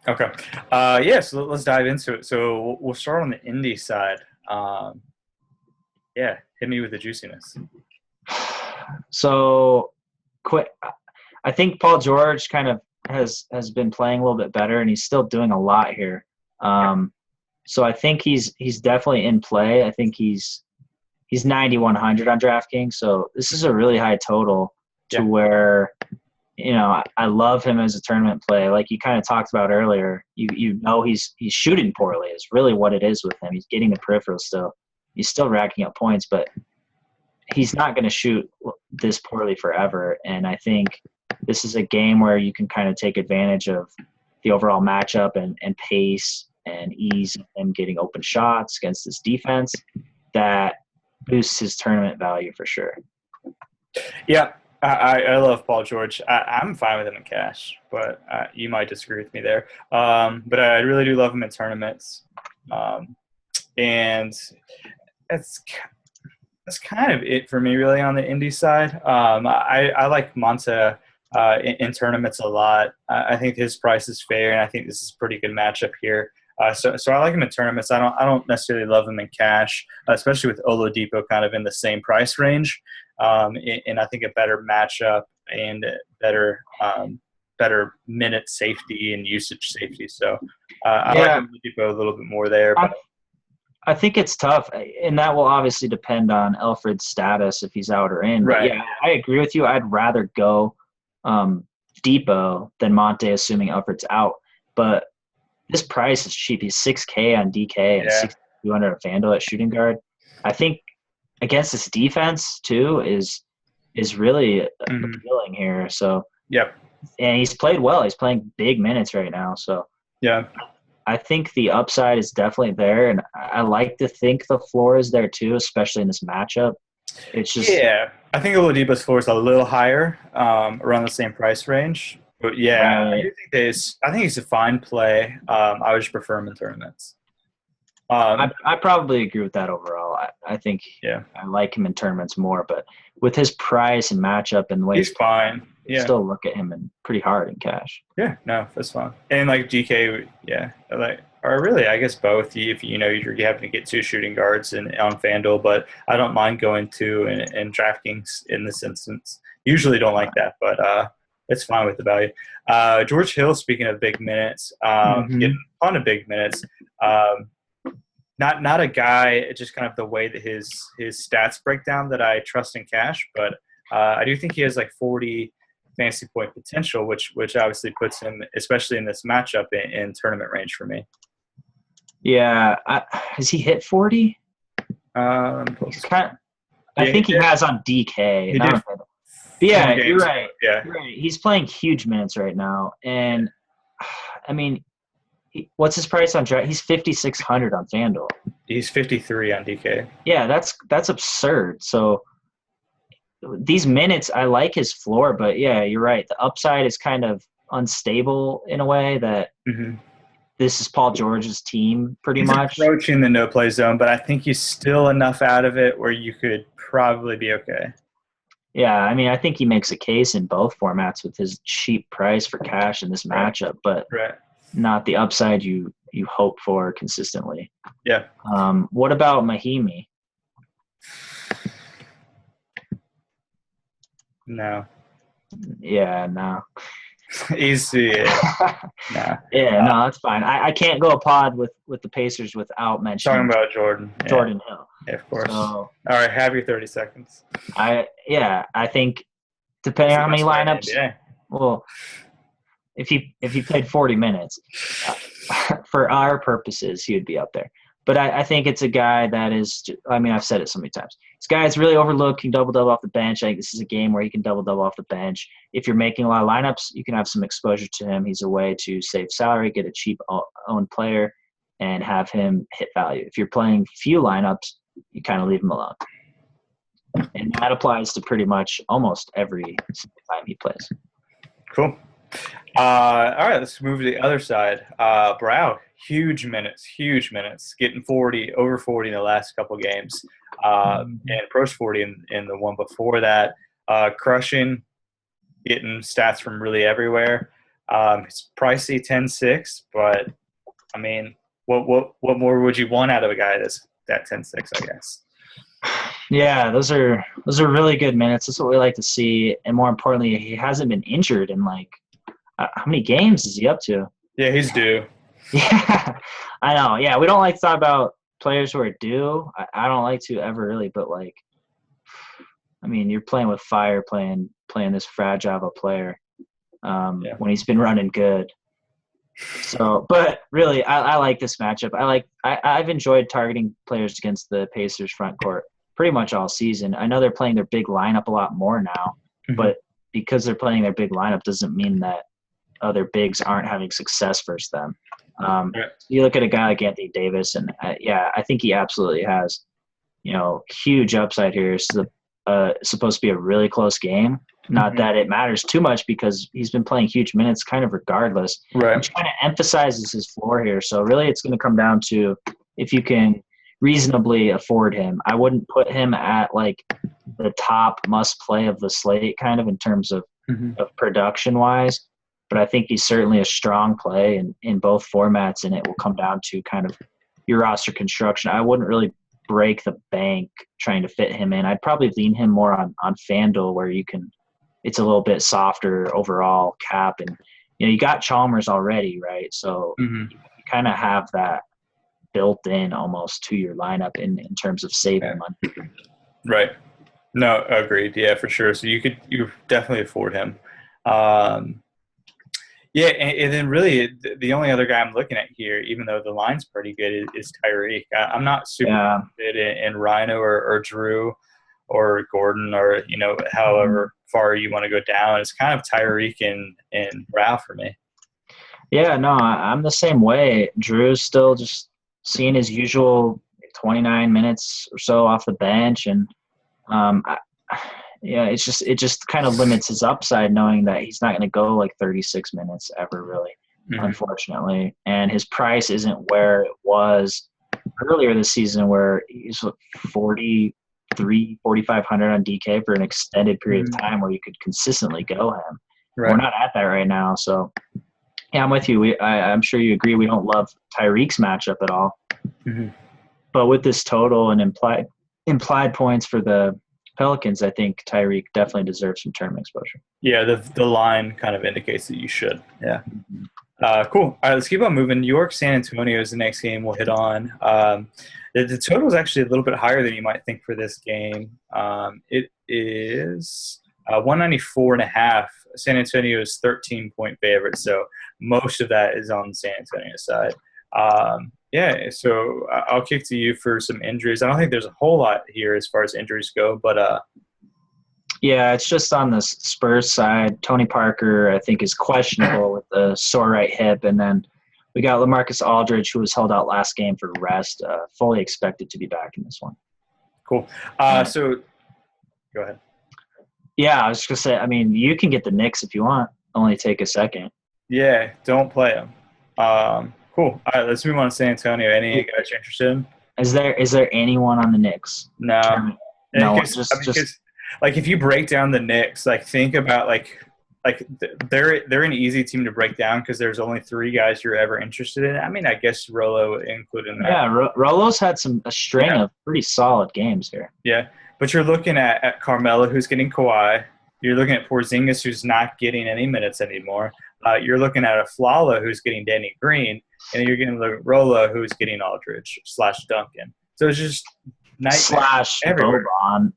Okay. Yeah, so let's dive into it. So we'll start on the Indy side. Yeah, hit me with the juiciness. So, I think Paul George kind of has been playing a little bit better, and he's still doing a lot here. So I think he's definitely in play. I think he's 9,100 on DraftKings. So this is a really high total to where, I love him as a tournament play. Like you kind of talked about earlier, he's shooting poorly is really what it is with him. He's getting the peripherals still. He's still racking up points, but he's not going to shoot this poorly forever. And I think this is a game where you can kind of take advantage of the overall matchup and pace and ease and getting open shots against this defense that boosts his tournament value for sure. Yeah, I love Paul George. I'm fine with him in cash, but you might disagree with me there. But I really do love him in tournaments. And that's kind of it for me really on the Indy side. I like Monta in tournaments a lot. I think his price is fair, and I think this is a pretty good matchup here. So I like him in tournaments. I don't necessarily love him in cash, especially with Oladipo kind of in the same price range. And I think a better matchup and better minute safety and usage safety. So I like Oladipo a little bit more there. But I think it's tough, and that will obviously depend on Elfrid's status if he's out or in. Right. But yeah, I agree with you. I'd rather go Depot than Monte, assuming Elfrid's out. But this price is cheap. He's $6K on DK and $6,200 at FanDuel at shooting guard. I think against this defense too is really appealing here. So and he's played well. He's playing big minutes right now. So I think the upside is definitely there, and I like to think the floor is there too, especially in this matchup. It's just I think Oladipo's floor is a little higher, around the same price range. But I do think I think he's a fine play. I would just prefer him in tournaments. I probably agree with that overall. I think I like him in tournaments more, but with his price and matchup and the way he's fine. Still look at him in pretty hard in cash. Yeah, no, that's fine. And like GK, or really, I guess both. If you're having to get two shooting guards on FanDuel, but I don't mind going to in DraftKings in this instance. Usually don't like that, but it's fine with the value. George Hill, speaking of big minutes, getting a ton of big minutes. Not a guy, just kind of the way that his stats break down that I trust in cash, but I do think he has like 40 fantasy point potential, which obviously puts him, especially in this matchup, in tournament range for me. Yeah, has he hit 40? I think he has on DK. You're right. Yeah, you're right. He's playing huge minutes right now, and I mean, what's his price on draft? He's 5,600 on FanDuel. He's 53 on DK. Yeah, that's absurd. So these minutes, I like his floor, but yeah, you're right. The upside is kind of unstable in a way that this is Paul George's team pretty much. He's approaching the no-play zone, but I think he's still enough out of it where you could probably be okay. Yeah, I mean, I think he makes a case in both formats with his cheap price for cash in this matchup, but not the upside you hope for consistently. Yeah. What about Mahimi? No. Yeah, no. Easy. No. Yeah, no, that's fine. I can't go a pod with the Pacers without mentioning talking about Jordan Hill. Yeah, of course. So, all right, have your 30 seconds. I think depending on how many lineups. Well, if he played 40 minutes, for our purposes, he would be up there. But I think it's a guy that is – I mean, I've said it so many times. This guy is really overlooked, can double-double off the bench. I think this is a game where he can double-double off the bench. If you're making a lot of lineups, you can have some exposure to him. He's a way to save salary, get a cheap owned player, and have him hit value. If you're playing few lineups, you kind of leave him alone. And that applies to pretty much almost every single time he plays. Cool. All right, let's move to the other side. Brow, huge minutes, getting over 40 in the last couple games, and approached 40 in the one before that. Crushing, getting stats from really everywhere. It's pricey, 10-6, but I mean, what more would you want out of a guy that's that 10-6? I guess. Yeah, those are really good minutes. That's what we like to see, and more importantly, he hasn't been injured in like how many games is he up to? Yeah, he's due. Yeah, I know. Yeah, we don't like to talk about players who are due. I don't like to ever really, but like, I mean, you're playing with fire, playing this fragile of a player when he's been running good. So, but really, I like this matchup. I've enjoyed targeting players against the Pacers front court pretty much all season. I know they're playing their big lineup a lot more now, but because they're playing their big lineup doesn't mean that other bigs aren't having success versus them. You look at a guy like Anthony Davis, and I think he absolutely has, huge upside here. It's supposed to be a really close game. Not that it matters too much because he's been playing huge minutes kind of regardless. Right. Which kind of emphasizes his floor here. So really it's going to come down to if you can reasonably afford him. I wouldn't put him at like the top must play of the slate kind of in terms of production wise. But I think he's certainly a strong play in both formats, and it will come down to kind of your roster construction. I wouldn't really break the bank trying to fit him in. I'd probably lean him more on FanDuel where it's a little bit softer overall cap. And, you got Chalmers already, right? So you kind of have that built in almost to your lineup in terms of saving money. Right. No, agreed. Yeah, for sure. So you definitely afford him. Yeah, and then really the only other guy I'm looking at here, even though the line's pretty good, is Tyreek. I'm not super interested in Rhino or Drew or Gordon or, however far you want to go down. It's kind of Tyreek and Brow for me. Yeah, no, I'm the same way. Drew's still just seeing his usual 29 minutes or so off the bench, and it just kind of limits his upside knowing that he's not going to go like 36 minutes ever really, unfortunately. And his price isn't where it was earlier this season where he's 4,500 on DK for an extended period of time where you could consistently go him. Right. We're not at that right now. So, yeah, I'm with you. I'm sure you agree we don't love Tyreek's matchup at all. But with this total and implied points for the Pelicans, I think Tyreek definitely deserves some tournament exposure. Yeah, the line kind of indicates that you should. Yeah. Cool. All right, let's keep on moving. New York, San Antonio is the next game we'll hit on. The total is actually a little bit higher than you might think for this game. It is 194.5. San Antonio is 13-point favorite, so most of that is on the San Antonio side. So I'll kick to you for some injuries. I don't think there's a whole lot here as far as injuries go, but it's just on the Spurs side. Tony Parker, I think, is questionable with the sore right hip, and then we got LaMarcus Aldridge, who was held out last game for rest, fully expected to be back in this one. Cool. So go ahead. Yeah, I was just going to say, I mean, you can get the Knicks if you want. Only take a second. Yeah, don't play them. Cool. All right, let's move on to San Antonio. Any guys you're interested in? Is there anyone on the Knicks? No. No, just like if you break down the Knicks, like think about like they're an easy team to break down because there's only 3 guys you're ever interested in. I mean, I guess Rolo included in that. Yeah, Rolo's had a string of pretty solid games here. Yeah, but you're looking at Carmelo, who's getting Kawhi. You're looking at Porzingis, who's not getting any minutes anymore. You're looking at Aflalo, who's getting Danny Green. And you're getting Rolo, who's getting Aldridge / Duncan. So it's just slash Boban,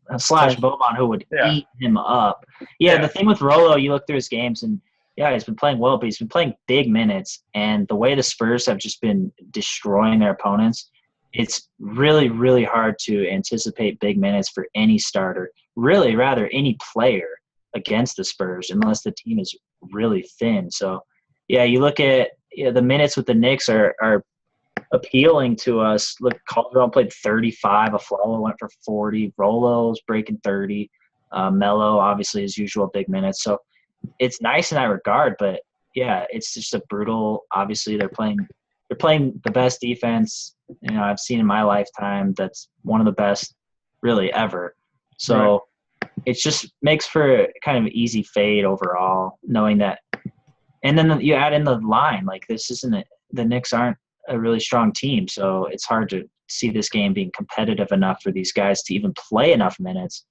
who would eat him up. Yeah, the thing with Rolo, you look through his games, and he's been playing well, but he's been playing big minutes. And the way the Spurs have just been destroying their opponents, it's really, really hard to anticipate big minutes for any starter, really rather any player against the Spurs unless the team is really thin. So, yeah, you look at the minutes with the Knicks are appealing to us. Look, Calderon played 35. Aflalo went for 40. Rolo's breaking 30. Melo, obviously, as usual, big minutes. So it's nice in that regard, but yeah, it's just a brutal. Obviously, they're playing the best defense I've seen in my lifetime. That's one of the best, really, ever. So it just makes for kind of easy fade overall, knowing that. And then you add in the line, like this isn't the Knicks aren't a really strong team, so it's hard to see this game being competitive enough for these guys to even play enough minutes.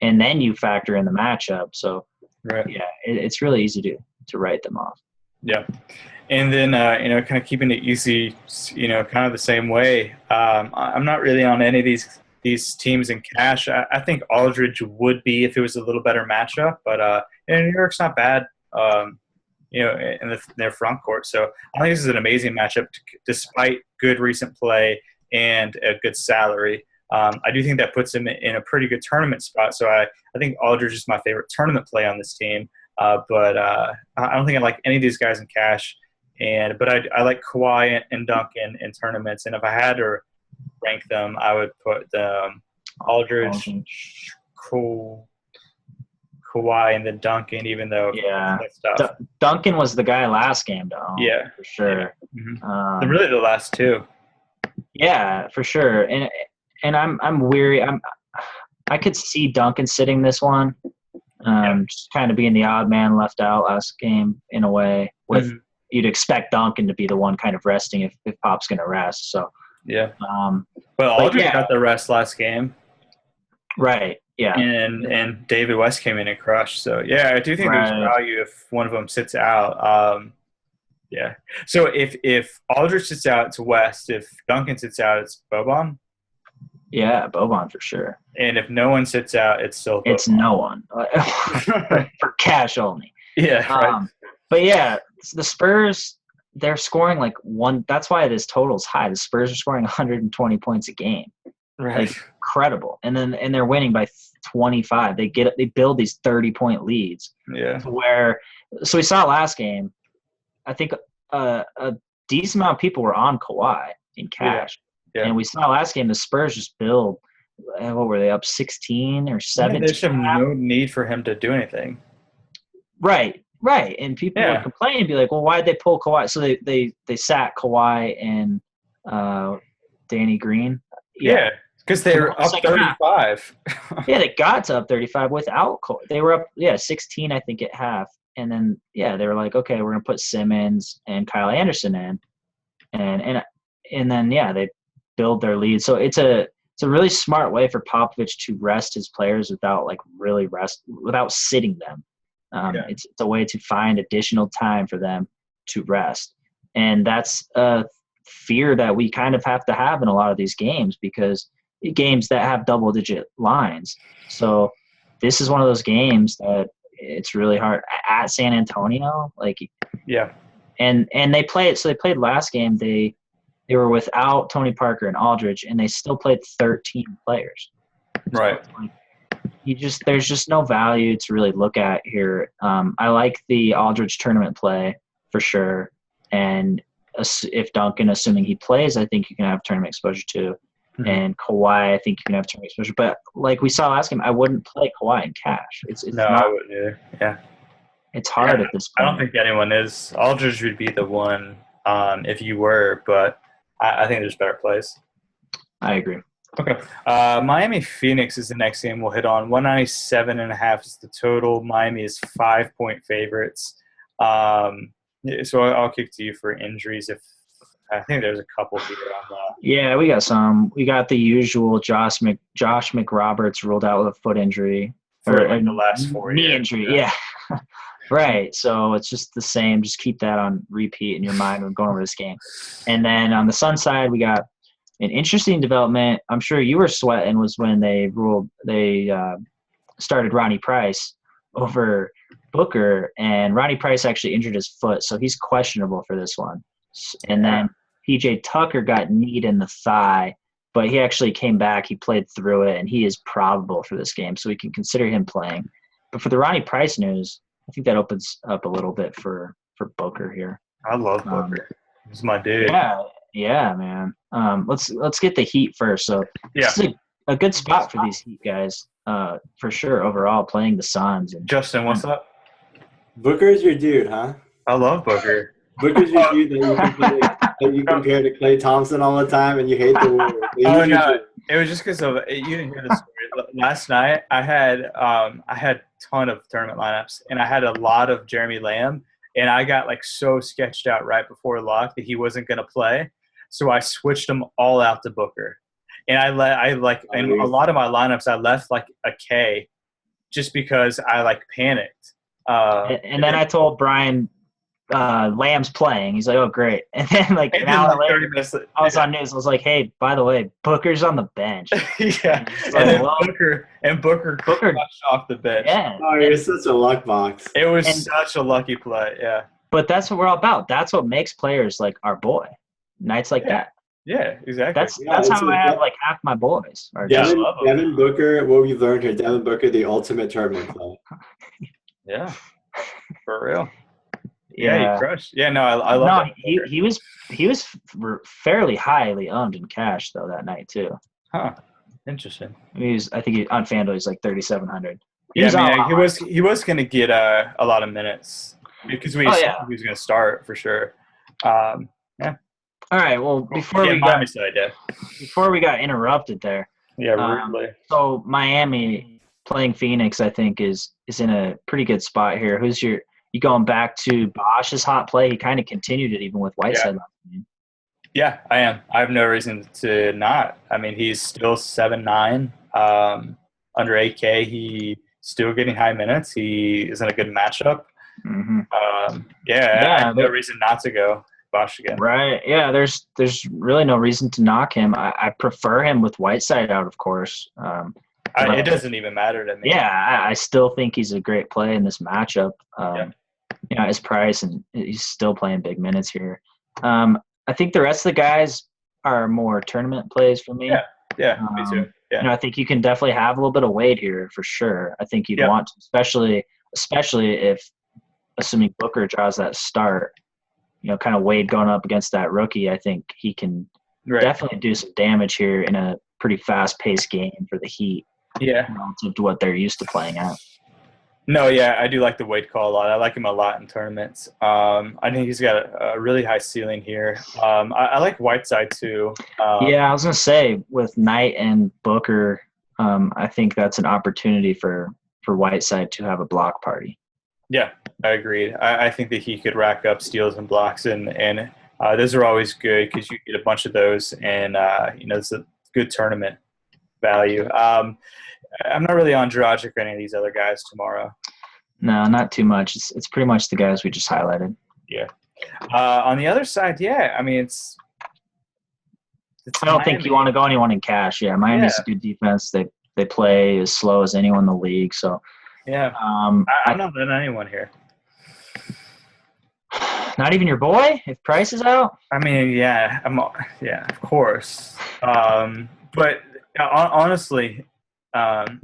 And then you factor in the matchup. So yeah, it's really easy to write them off. Yeah. And then, kind of keeping it easy, kind of the same way. I'm not really on any of these teams in cash. I think Aldridge would be if it was a little better matchup, but New York's not bad, in their front court. So I think this is an amazing matchup despite good recent play and a good salary. I do think that puts him in a pretty good tournament spot. So I think Aldridge is my favorite tournament play on this team. But I don't think I like any of these guys in cash. But I like Kawhi and Duncan in tournaments. And if I had to rank them, I would put Aldridge, Kawhi, and then Duncan, even though Duncan was the guy last game, though. Yeah. For sure. Yeah. Mm-hmm. Really the last two. Yeah, for sure. And I'm weary. I could see Duncan sitting this one. Just kind of being the odd man left out last game in a way. You'd expect Duncan to be the one kind of resting if Pop's going to rest. So yeah. But Aldridge got the rest last game. Right. Yeah. And David West came in and crushed. So yeah, I do think there's value if one of them sits out. Yeah. So if Aldridge sits out, it's West. If Duncan sits out, it's Boban. Yeah, Boban for sure. And if no one sits out, it's still Boban. It's no one for cash only. Yeah. Right. But yeah, the Spurs, they're scoring like one. That's why this total's high. The Spurs are scoring 120 points a game. Right. Like, incredible. And they're winning by 25. They build these 30-point leads. Yeah. So we saw last game. I think a decent amount of people were on Kawhi in cash. Yeah. And we saw last game the Spurs just build. What were they up 16 or 17? There's no need for him to do anything. Right. And people would complain and be like, "Well, why did they pull Kawhi?" So they sat Kawhi and Danny Green. Yeah, because they were up 35. Yeah, they got to up 35 without Kawhi. They were up 16, I think, at half. And then they were like, "Okay, we're gonna put Simmons and Kyle Anderson in," and then they build their lead. So it's a really smart way for Popovich to rest his players without sitting them. It's a way to find additional time for them to rest. And that's a fear that we kind of have to have in a lot of these games, because games that have double-digit lines. So this is one of those games that it's really hard at San Antonio. And they play it. So they played last game. They were without Tony Parker and Aldridge, and they still played 13 players. Right. So there's just no value to really look at here. I like the Aldridge tournament play for sure. And if Duncan, assuming he plays, I think you can have tournament exposure too. Mm-hmm. And Kawhi, I think you can have tournament exposure. But like we saw last game, I wouldn't play Kawhi in cash. I wouldn't either. Yeah. It's hard at this point. I don't think anyone is. Aldridge would be the one if you were, but I think there's better plays. I agree. Okay. Miami Phoenix is the next game we'll hit on. 197.5 is the total. Miami is 5-point favorites. So I'll kick to you for injuries. If I think there's a couple here on that. Yeah, we got some. We got the usual Josh McRoberts ruled out with a foot injury. In the last 4 years. Knee injury, yeah. Right. So it's just the same. Just keep that on repeat in your mind when going over this game. And then on the Sun side, we got an interesting development. I'm sure you were sweating was when they started Ronnie Price over Booker, and Ronnie Price actually injured his foot, so he's questionable for this one. And then PJ Tucker got kneed in the thigh, but he actually came back. He played through it, and he is probable for this game, so we can consider him playing. But for the Ronnie Price news, I think that opens up a little bit for Booker here. I love Booker. He's my dude. Yeah, man. Let's get the Heat first. So this is a good spot for these Heat guys, for sure. Overall, playing the Suns. And Justin, what's up? Booker's your dude, huh? I love Booker. Booker's your dude that you compare to Klay Thompson all the time, and you hate the Warriors. Oh no, it was just because of you didn't hear the story. Last night I had a ton of tournament lineups, and I had a lot of Jeremy Lamb, and I got like so sketched out right before lock that he wasn't going to play, so I switched them all out to Booker, and in a lot of my lineups I left like a K, just because I like panicked. And then I told Bryan, Lamb's playing. He's like, oh, great. And then like an hour later, I was on news. I was like, hey, by the way, Booker's on the bench. Yeah. And then Booker crushed off the bench. Yeah. Oh, you're such a luck box. It was such a lucky play. Yeah. But that's what we're all about. That's what makes players like our boy. Nights like that. Yeah, exactly. That's how I have like half my boys. Devin Booker, what we've learned here, Devin Booker, the ultimate tournament player. Yeah. For real. Yeah, he crushed. Yeah, no, I love that. He was fairly highly owned in cash though that night too. Huh. Interesting. I think on FanDuel he's like 3,700. Yeah, he was going to get a lot of minutes because he was going to start for sure. Yeah. All right. Well, before we got interrupted there. Yeah, rudely. So Miami playing Phoenix, I think is in a pretty good spot here. You going back to Bosch's hot play? He kind of continued it even with Whiteside last game. Yeah, I am. I have no reason to not. I mean, he's still 7'9", under 8K. He's still getting high minutes. He is in a good matchup. Mm-hmm. I have no reason not to go Bosch again. Right. Yeah, there's really no reason to knock him. I prefer him with Whiteside out, of course. It doesn't even matter to me. Yeah, I still think he's a great play in this matchup. His price, and he's still playing big minutes here. I think the rest of the guys are more tournament plays for me. Yeah, me too. Yeah. I think you can definitely have a little bit of Wade here for sure. I think you'd want to, especially if, assuming Booker draws that start, kind of Wade going up against that rookie. I think he can definitely do some damage here in a pretty fast-paced game for the Heat. Yeah, relative to what they're used to playing at. No, yeah, I do like the Wade call a lot. I like him a lot in tournaments. I think he's got a really high ceiling here. I like Whiteside too. I was gonna say with Knight and Booker, I think that's an opportunity for Whiteside to have a block party. Yeah, I agree. I think that he could rack up steals and blocks, and those are always good because you get a bunch of those, and it's a good tournament value. I'm not really on Dragic or any of these other guys tomorrow. No, not too much. It's pretty much the guys we just highlighted. Yeah. On the other side, I mean, it's I don't think you want to go anyone in cash. Yeah, Miami's a good defense. They play as slow as anyone in the league. So yeah, I'm not letting anyone here. Not even your boy if Price is out. I mean, of course. But honestly,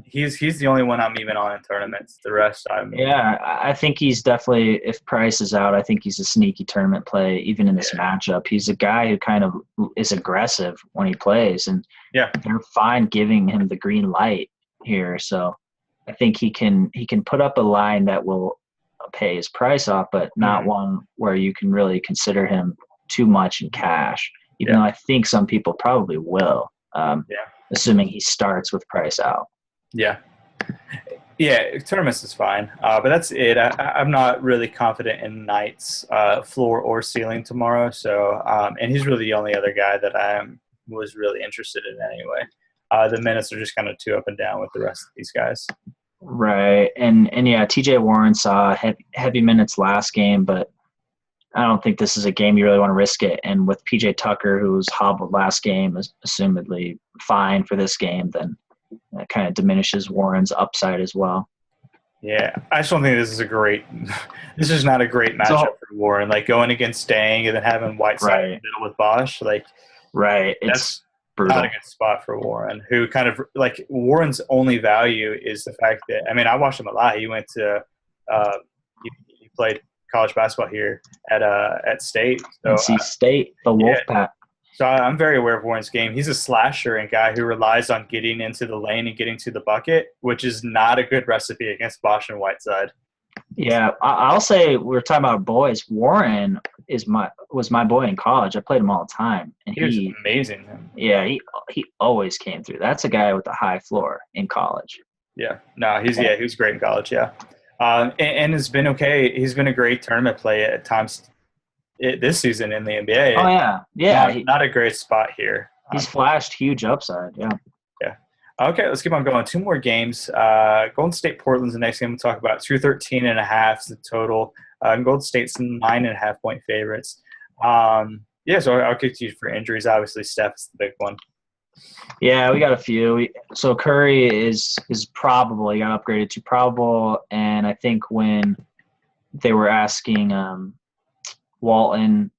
he's the only one I'm even on in tournaments. The rest, I think he's definitely, if Price is out, I think he's a sneaky tournament play, even in this matchup. He's a guy who kind of is aggressive when he plays, and they're fine giving him the green light here. So I think he can put up a line that will pay his price off, but not one where you can really consider him too much in cash, even though I think some people probably will. Assuming he starts with Price out. Yeah, tournaments is fine, but that's it. I'm not really confident in Knight's floor or ceiling tomorrow. So, and he's really the only other guy that I was really interested in anyway. The minutes are just kind of too up and down with the rest of these guys. Right, and T.J. Warren saw heavy minutes last game, but I don't think this is a game you really want to risk it. And with P.J. Tucker, who was hobbled last game, is assumedly fine for this game, then that kind of diminishes Warren's upside as well. Yeah, I just don't think this is a great. This is not a great matchup for Warren. Like going against Dang and then having Whiteside in the middle with Bosch. Like, it's that's brutal. not a good spot for Warren. Who kind of like Warren's only value is the fact that I watched him a lot. He went to he played college basketball here at State. So NC State, the Wolfpack. So I'm very aware of Warren's game. He's a slasher and guy who relies on getting into the lane and getting to the bucket, which is not a good recipe against Bosch and Whiteside. Yeah, I'll say we're talking about boys. Warren was my boy in college. I played him all the time, and he was amazing. Yeah, he always came through. That's a guy with a high floor in college. Yeah, no, he was great in college. Yeah, and has been okay. He's been a great tournament play at times. This season in the NBA. Oh yeah. Not a great spot here. He's flashed huge upside. Yeah. Okay, let's keep on going. 2 more games. Golden State Portland's the next game we'll talk about. 213.5 is the total. Golden State's 9.5 point favorites. So I'll kick to you for injuries. Obviously, Steph's the big one. Yeah, we got a few. So Curry is probably got upgraded to probable, and I think when they were asking Walton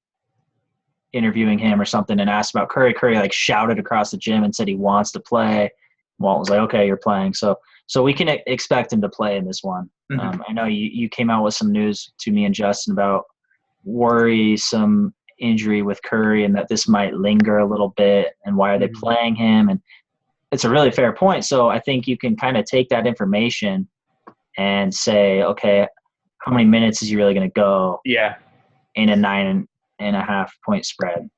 interviewing him or something and asked about Curry like shouted across the gym and said he wants to play. Walton was like, okay, you're playing. So we can expect him to play in this one. Mm-hmm. I know you came out with some news to me and Justin about worrisome injury with Curry and that this might linger a little bit and why are they playing him? And it's a really fair point. So I think you can kind of take that information and say, okay, how many minutes is he really going to go? Yeah. In a 9.5 point spread.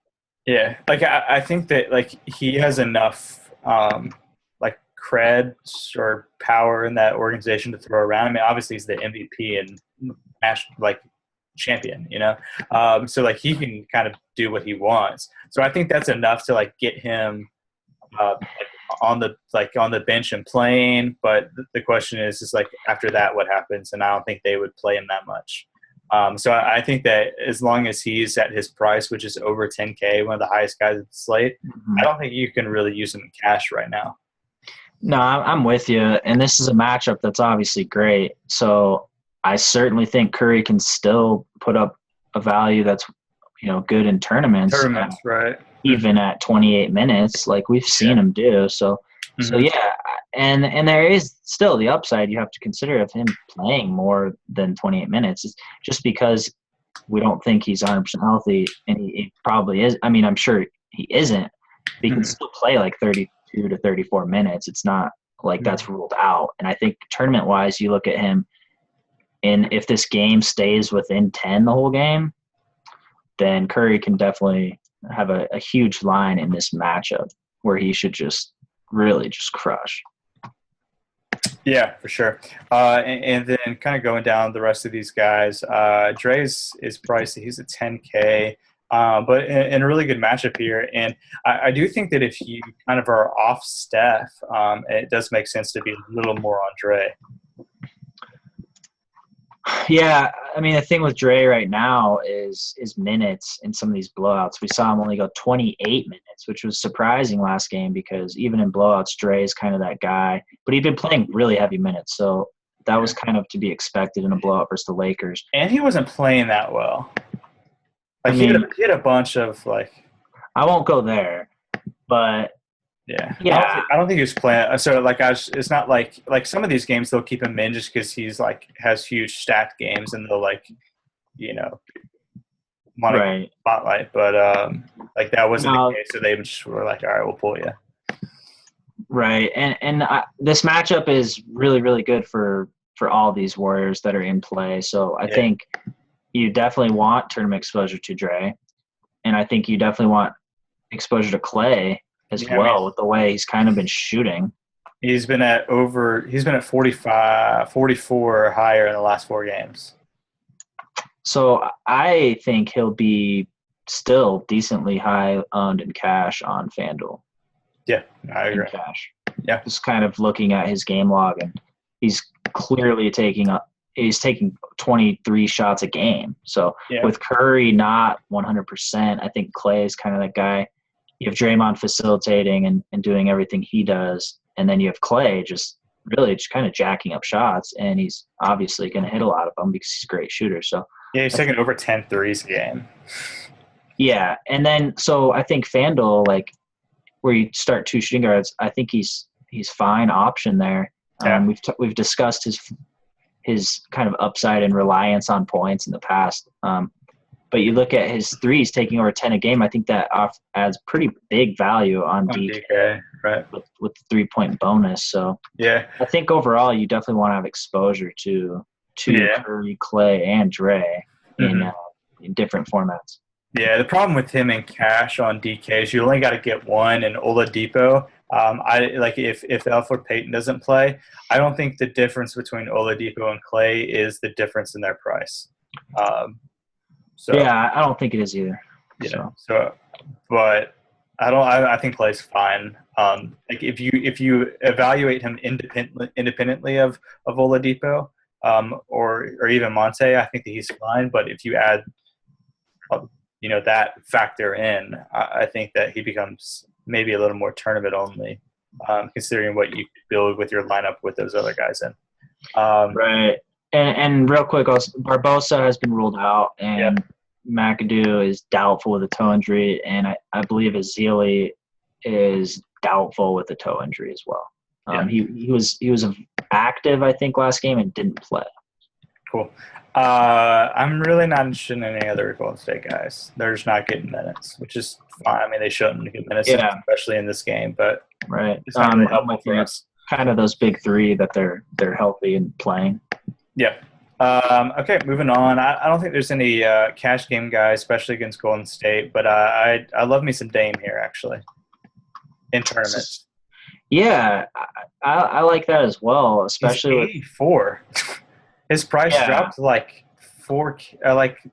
Yeah. Like, I think that, like, he has enough, like, cred or power in that organization to throw around. I mean, obviously he's the MVP and champion, you know? So, like, he can kind of do what he wants. So I think that's enough to, like, get him on the bench and playing. But the question is like, after that, what happens? And I don't think they would play him that much. So I think that as long as he's at his price, which is over 10K, one of the highest guys at the slate, I don't think you can really use him in cash right now. No, I'm with you. And this is a matchup that's obviously great. So I certainly think Curry can still put up a value that's, good in tournaments. Right. Even at 28 minutes, like we've seen him do. So yeah. And there is still the upside you have to consider of him playing more than 28 minutes. It's just because we don't think he's 100% healthy, and he probably is. I mean, I'm sure he isn't, but he can still play like 32 to 34 minutes. It's not like that's ruled out. And I think tournament-wise, you look at him, and if this game stays within 10 the whole game, then Curry can definitely have a huge line in this matchup where he should really just crush. Yeah, for sure. And then kind of going down the rest of these guys, Dre's is pricey. He's at 10K, but in a really good matchup here. And I do think that if you kind of are off Steph, it does make sense to be a little more on Dre. Yeah, I mean, the thing with Dre right now is minutes in some of these blowouts. We saw him only go 28 minutes, which was surprising last game because even in blowouts, Dre is kind of that guy. But he'd been playing really heavy minutes, so that was kind of to be expected in a blowout versus the Lakers. And he wasn't playing that well. Like, he had a bunch of, like... I won't go there, but... Yeah. I don't think he was playing. So, like, it's not like some of these games they'll keep him in just because he's like has huge stacked games and they'll want to spotlight. But like that wasn't the case. So they just were like, all right, we'll pull you. Right, and this matchup is really, really good for all these Warriors that are in play. So I think you definitely want tournament exposure to Dre, and I think you definitely want exposure to Clay as well, with the way he's kind of been shooting. He's been at 45, 44 or higher in the last 4 games. So I think he'll be still decently high owned in cash on FanDuel. Yeah, I agree. Cash. Yeah. Just kind of looking at his game log, and he's clearly taking 23 shots a game. So with Curry not 100%, I think Clay is kind of that guy. You have Draymond facilitating and doing everything he does, and then you have Clay just really just kind of jacking up shots, and he's obviously going to hit a lot of them because he's a great shooter. So Yeah, he's taking over 10 threes a game. yeah, and then so I think FanDuel, like where you start two shooting guards, I think he's fine option there. Yeah. We've discussed his kind of upside and reliance on points in the past. But you look at his threes taking over 10 a game, I think that adds pretty big value on DK, right? With the 3-point bonus. So yeah, I think overall you definitely want to have exposure to Curry, Clay, and Dre in different formats. Yeah, the problem with him in cash on DK is you only got to get one in Oladipo. I like if Elfrid Payton doesn't play, I don't think the difference between Oladipo and Clay is the difference in their price. So yeah, I don't think it is either. But I think Clay's fine. Like if you evaluate him independently of Oladipo, or even Monte, I think that he's fine. But if you add that factor in, I think that he becomes maybe a little more tournament only, considering what you build with your lineup with those other guys in. Right. And real quick, Barbosa has been ruled out, and McAdoo is doubtful with a toe injury, and I believe Azili is doubtful with a toe injury as well. He was active, I think, last game and didn't play. Cool. I'm really not interested in any other Golden State guys. They're just not getting minutes, which is fine. I mean, they shouldn't get minutes, especially in this game. But it's not really helpful for us. Kind of those big three that they're healthy and playing. Yeah. Okay, moving on. I don't think there's any cash game guys, especially against Golden State. But I love me some Dame here, actually, in tournaments. Yeah, I like that as well, especially with 84. His price dropped like 4,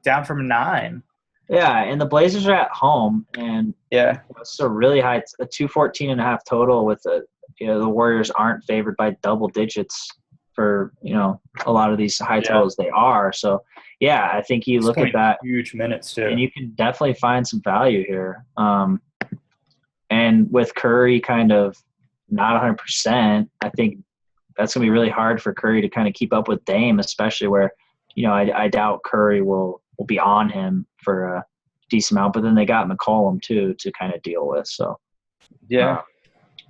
down from 9. Yeah, and the Blazers are at home, and it's a really high. It's a 214.5 total. With the Warriors aren't favored by double digits for a lot of these high totals they are. So I think you look at that, huge minutes too, and you can definitely find some value here. And with Curry kind of not 100%, I think that's going to be really hard for Curry to kind of keep up with Dame, especially where, I doubt Curry will be on him for a decent amount. But then they got McCollum too to kind of deal with. So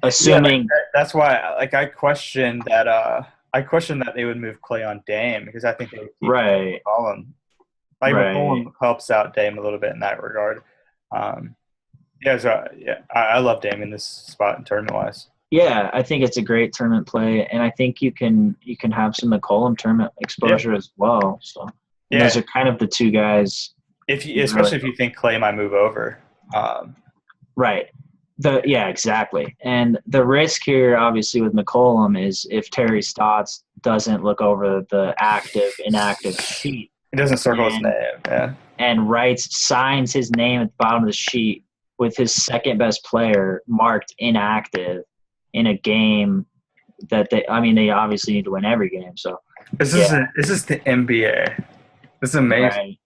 assuming that's why, I questioned that. I questioned that they would move Clay on Dame because I think they would keep McCollum. McCollum helps out Dame a little bit in that regard. I love Dame in this spot in tournament wise. Yeah, I think it's a great tournament play, and I think you can have some McCollum tournament exposure as well. So those are kind of the two guys. Especially if you think Clay might move over. Right. Exactly. And the risk here, obviously, with McCollum is if Terry Stotts doesn't look over the inactive sheet. He doesn't circle his name, and signs his name at the bottom of the sheet with his second best player marked inactive in a game that they obviously need to win every game. So this is the NBA. This is amazing.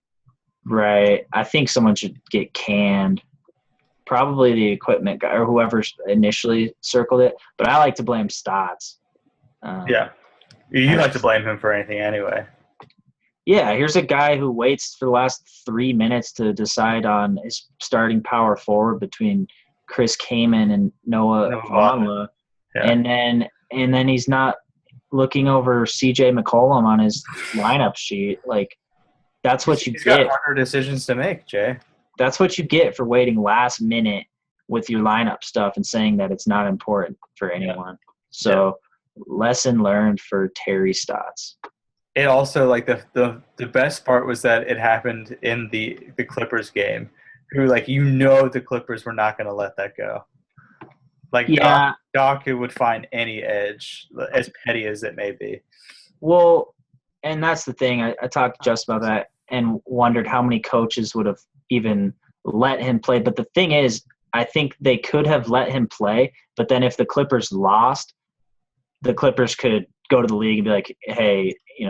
Right. I think someone should get canned. Probably the equipment guy or whoever initially circled it. But I like to blame Stotts. You like to blame him for anything anyway. Yeah, here's a guy who waits for the last 3 minutes to decide on his starting power forward between Chris Kaman and Noah Vonleh. And then he's not looking over CJ McCollum on his lineup sheet. That's what you get. He's got harder decisions to make, Jay. That's what you get for waiting last minute with your lineup stuff and saying that it's not important for anyone. So lesson learned for Terry Stotts. It also the best part was that it happened in the Clippers game. Who the Clippers were not going to let that go. Doc would find any edge, as petty as it may be. Well, and that's the thing. I talked to Just about that and wondered how many coaches would have even let him play. But the thing is, I think they could have let him play. But then if the Clippers lost, the Clippers could go to the league and be like, hey, you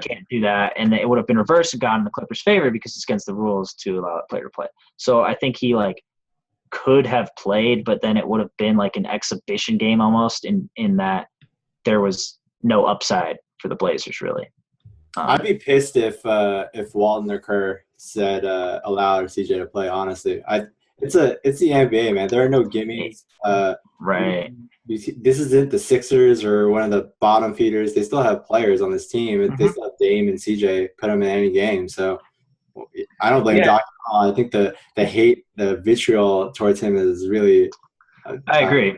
can't do that. And it would have been reversed and gone in the Clippers' favor because it's against the rules to allow a player to play. So I think he could have played, but then it would have been like an exhibition game almost in that there was no upside for the Blazers really. I'd be pissed if Walton or Kerr said allowed CJ to play. Honestly, it's the NBA, man. There are no gimmies. Right. This isn't the Sixers or one of the bottom feeders. They still have players on this team. Mm-hmm. They still have Dame and CJ. Put them in any game. So I don't blame Doc at all. I think the hate, the vitriol towards him is really. I agree.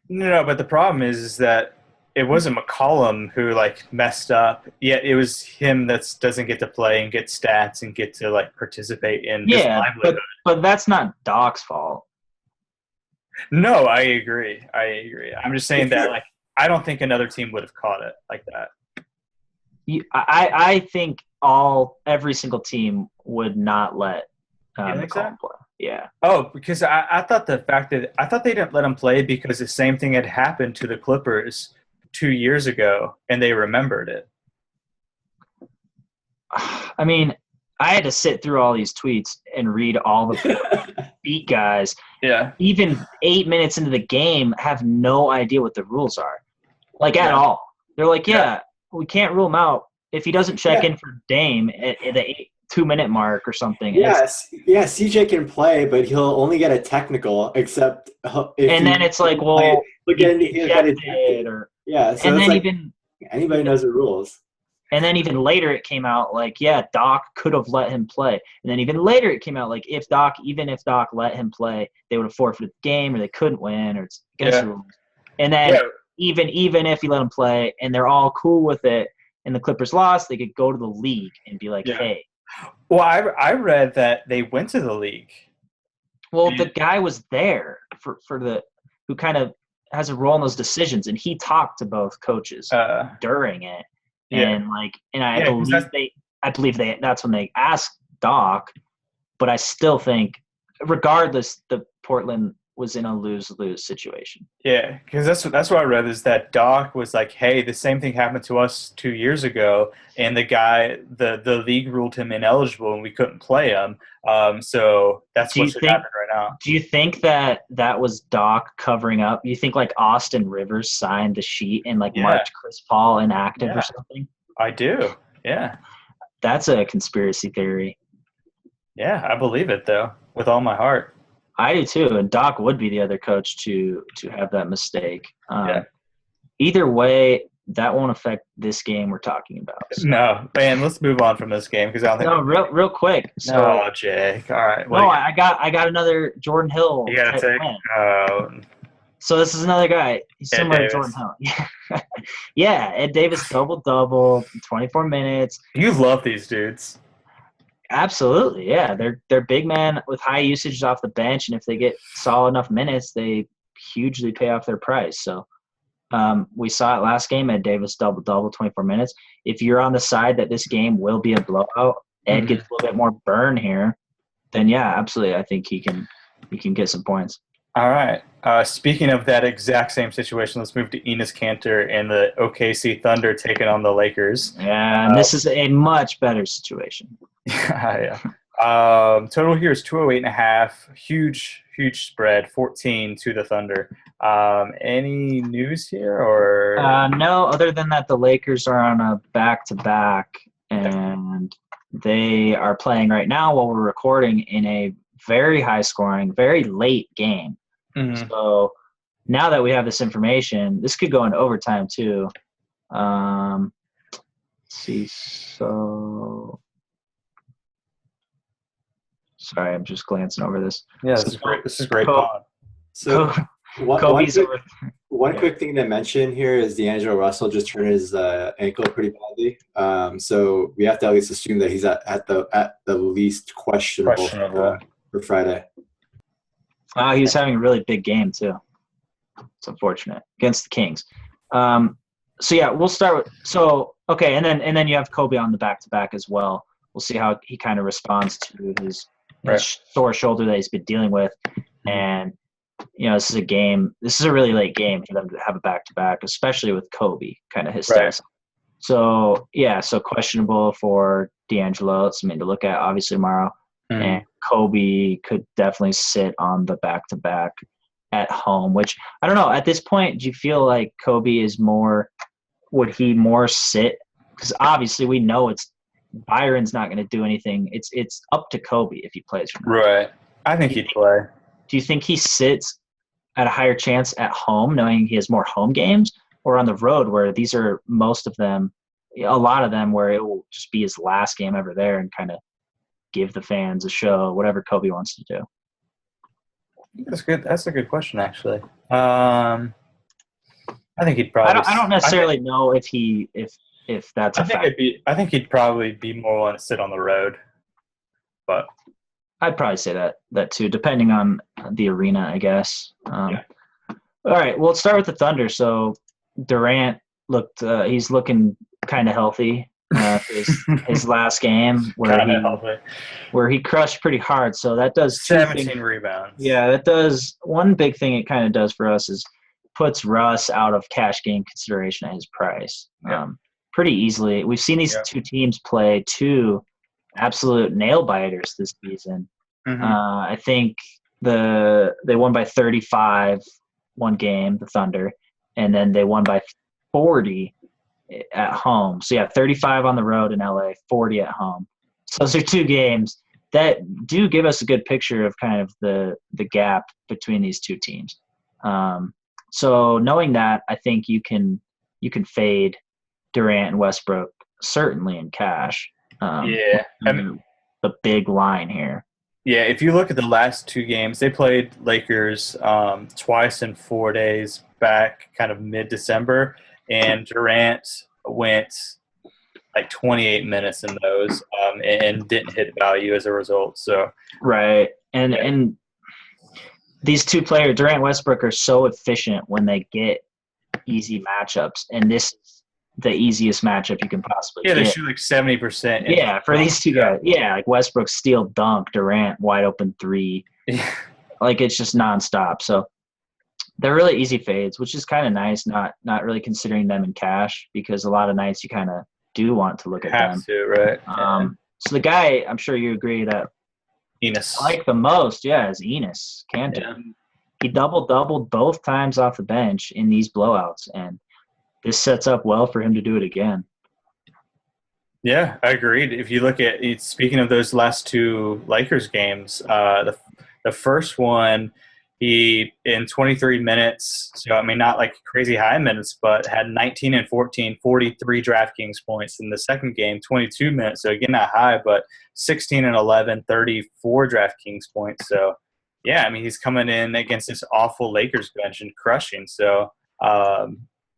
No, but the problem is that it wasn't McCollum who like messed up. Yet it was him that doesn't get to play and get stats and get to like participate in his livelihood. But that's not Doc's fault. No, I agree. I'm just saying that like I don't think another team would have caught it like that. I think every single team would not let McCollum play. Yeah. Oh, because I thought they didn't let him play because the same thing had happened to the Clippers 2 years ago, and they remembered it. I mean, I had to sit through all these tweets and read all the beat guys. Yeah. Even 8 minutes into the game, have no idea what the rules are, like at all. They're like, we can't rule him out if he doesn't check in for Dame at the 2-minute mark or something. Yes, CJ can play, but he'll only get a technical. Except then it's like, well, yeah. So and then like, anybody knows the rules. And then even later it came out like, Doc could have let him play. And then even later it came out like if Doc let him play, they would have forfeited the game or they couldn't win or it's against the rules. And then even if he let him play and they're all cool with it and the Clippers lost, they could go to the league and be like, hey. Well, I read that they went to the league. Well, the guy was there for who kind of has a role in those decisions, and he talked to both coaches during it. And I believe that's when they asked Doc, but I still think regardless the Portland was in a lose-lose situation. Yeah, because that's what I read is that Doc was like, hey, the same thing happened to us 2 years ago, and the league ruled him ineligible and we couldn't play him. So that's what should happen right now. Do you think that was Doc covering up? You think like Austin Rivers signed the sheet and like marked Chris Paul inactive or something? I do, yeah. That's a conspiracy theory. Yeah, I believe it though, with all my heart. I do too, and Doc would be the other coach to have that mistake. Either way, that won't affect this game we're talking about. So. No, man, let's move on from this game because I don't think. No, real quick. So, Jake. All right. I got another Jordan Hill. You gotta take. So this is another guy. He's similar to Jordan Hill. Yeah, Ed Davis double 24 minutes. You love these dudes. Absolutely, yeah. They're big men with high usage off the bench, and if they get solid enough minutes, they hugely pay off their price. So we saw it last game. Ed Davis double 24 minutes. If you're on the side that this game will be a blowout, Ed gets a little bit more burn here, then yeah, absolutely. I think he can get some points. All right. Speaking of that exact same situation, let's move to Enes Kanter and the OKC Thunder taking on the Lakers. Yeah, and this is a much better situation. Yeah. Total here is 208.5. Huge spread, 14 to the Thunder. Any news here or? No, other than that the Lakers are on a back-to-back and they are playing right now while we're recording in a very high-scoring, very late game. Mm-hmm. So now that we have this information, this could go into overtime too. Let's see, so sorry, I'm just glancing over this. Yeah, this is great. So one quick thing to mention here is D'Angelo Russell just turned his ankle pretty badly. So we have to at least assume that he's at the least questionable. For Friday. He was having a really big game too. It's unfortunate against the Kings. So yeah, we'll start with and then you have Kobe on the back-to-back as well. We'll see how he kind of responds to his sore shoulder that he's been dealing with. And this is a really late game for them to have a back-to-back, especially with Kobe kind of his status. So questionable for D'Angelo. It's something to look at obviously tomorrow. And Kobe could definitely sit on the back-to-back at home, which I don't know. At this point, do you feel like Kobe is more – would he more sit? Because obviously we know Byron's not going to do anything. It's up to Kobe if he plays or not. Right. I think he'd play. Do you think he sits at a higher chance at home, knowing he has more home games, or on the road where these are most of them, a lot of them, where it will just be his last game ever there and kind of give the fans a show, whatever Kobe wants to do? That's good. That's a good question, actually. I think he'd probably. I don't necessarily know if that's a fact. I think he'd probably be more willing to sit on the road, but I'd probably say that too, depending on the arena, I guess. Yeah. All right, well, let's start with the Thunder. So Durant he's looking kind of healthy. His last game where he crushed pretty hard. So that does 17 rebounds. Yeah, that does one big thing. It kind of does for us is puts Russ out of cash game consideration at his price. Yeah. Pretty easily. We've seen these two teams play two absolute nail biters this season. Mm-hmm. I think they won by 35 one game, the Thunder, and then they won by 40 at home. So 35 on the road in LA, 40 at home. So those are two games that do give us a good picture of kind of the gap between these two teams. So knowing that, I think you can fade Durant and Westbrook certainly in cash. I mean, the big line here. Yeah, if you look at the last two games, they played Lakers twice in 4 days back kind of mid-December, and Durant went like 28 minutes in those and didn't hit value as a result. So right. And these two players, Durant and Westbrook, are so efficient when they get easy matchups, and this is the easiest matchup you can possibly get. Yeah, they shoot like 70%. Yeah, for these two guys. Yeah, like Westbrook steal dunk, Durant wide open three. Yeah. Like it's just nonstop. So they're really easy fades, which is kind of nice, not really considering them in cash, because a lot of nights you kind of do want to look at them. Have to, right? So the guy, I'm sure you agree that Enes. I like the most, is Enes Kanter. Yeah. He doubled both times off the bench in these blowouts, and this sets up well for him to do it again. Yeah, I agreed. If you look at – speaking of those last two Lakers games, the first one, he in 23 minutes, so I mean not like crazy high minutes, but had 19 and 14, 43 DraftKings points. In the second game, 22 minutes, so again not high, but 16 and 11, 34 DraftKings points. So, yeah, I mean he's coming in against this awful Lakers bench and crushing. So,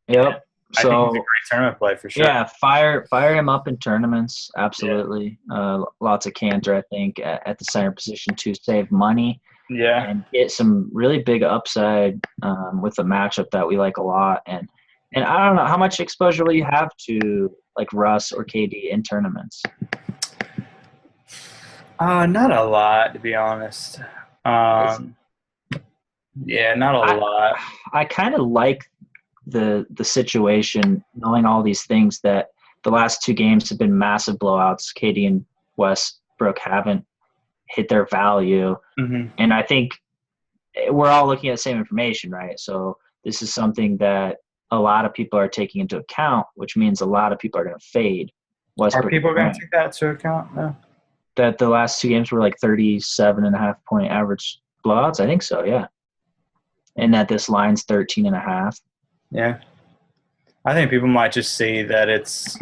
yep. I think he's a great tournament play for sure. Yeah, fire him up in tournaments, absolutely. Yeah. Lots of Kanter, I think, at the center position to save money. Yeah, and get some really big upside with a matchup that we like a lot. And I don't know, how much exposure will you have to like Russ or KD in tournaments? Not a lot, to be honest. Yeah, not a lot. I kind of like the situation, knowing all these things, that the last two games have been massive blowouts. KD and Westbrook haven't hit their value. Mm-hmm. And I think we're all looking at the same information, right? So this is something that a lot of people are taking into account, which means a lot of people are going to fade Westbrook. Are people going to take that into account? No. That the last two games were like 37.5 point average blowouts? I think so, yeah. And that this line's 13.5. Yeah. I think people might just say that it's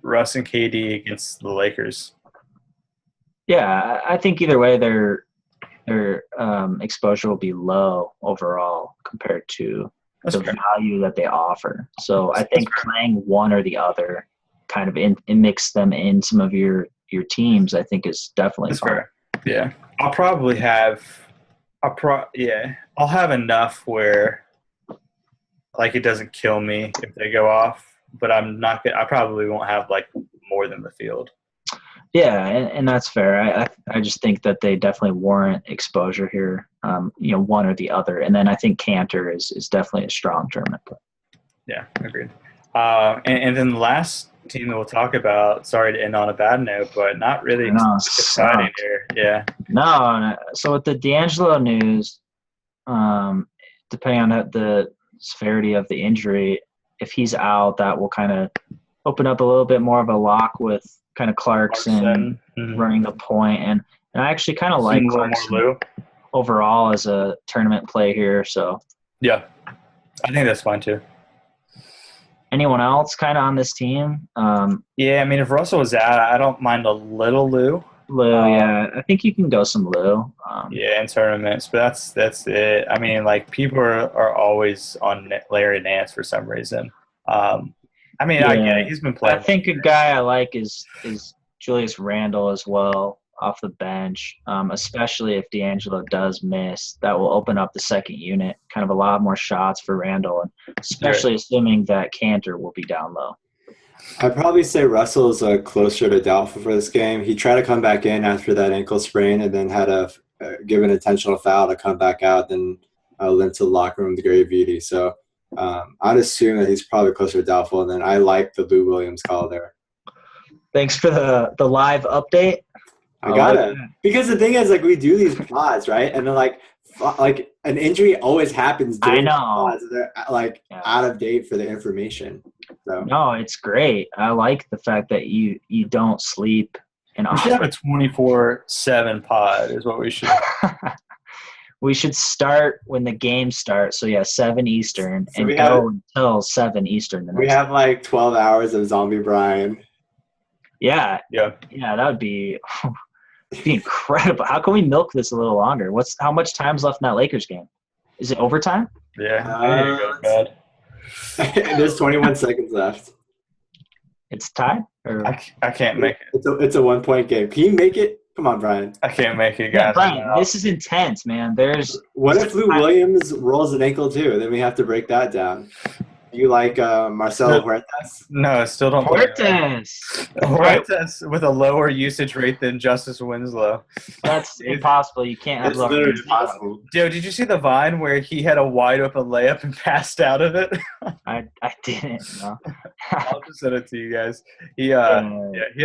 Russ and KD against the Lakers. Yeah, I think either way their exposure will be low overall compared to the value that they offer. So I think playing one or the other kind of mix them in some of your teams, I think is definitely fun. Fair. Yeah. I'll have enough where like it doesn't kill me if they go off, but I probably won't have like more than the field. Yeah, and that's fair. I just think that they definitely warrant exposure here, one or the other. And then I think Kanter is definitely a strong tournament play. Yeah, agreed. And then the last team that we'll talk about. Sorry to end on a bad note, but not really exciting here. Yeah. No. So with the D'Angelo news, depending on the severity of the injury, if he's out, that will kind of open up a little bit more of a lock with kind of Clarkson running the point. And I actually kind of like Clarkson overall as a tournament play here. So yeah, I think that's fine too. Anyone else kind of on this team? Yeah, I mean, if Russell was out, I don't mind a little Lou. Yeah. I think you can go some Lou. Yeah, in tournaments, but that's it. I mean, like, people are always on Larry Nance for some reason. I mean, I get it. He's been playing. I think a guy I like is Julius Randle as well off the bench, especially if D'Angelo does miss. That will open up the second unit, kind of a lot more shots for Randle, and especially assuming that Cantor will be down low. I'd probably say Russell's closer to doubtful for this game. He tried to come back in after that ankle sprain and then had to give an intentional foul to come back out, then limp to the locker room with Gary Vitti. So I'd assume that he's probably closer to doubtful, and then I like the Lou Williams call there. Thanks for the live update. I got it. Because the thing is, like, we do these pods, right? And then, like an injury always happens during the pods. They're, out of date for the information. So. No, it's great. I like the fact that you don't sleep. We should have a 24/7 pod is what we should. We should start when the game starts. So, 7 Eastern, and go until 7 Eastern. We have, 12 hours of Zombie Bryan. Yeah, that would be incredible. How can we milk this a little longer? How much time's left in that Lakers game? Is it overtime? Yeah. There's 21 seconds left. It's tied? I can't make it. It's a 1-point game. Can you make it? Come on, Brian. I can't make it, guys. Yeah, Brian, this is intense, man. What if Lou Williams rolls an ankle too? Then we have to break that down. You like Marcelo Huertas? No, still don't. Huertas with a lower usage rate than Justice Winslow. That's impossible. You can't have lower. Literally impossible. Dude, did you see the Vine where he had a wide open layup and passed out of it? I didn't. No. I'll just send it to you guys. He had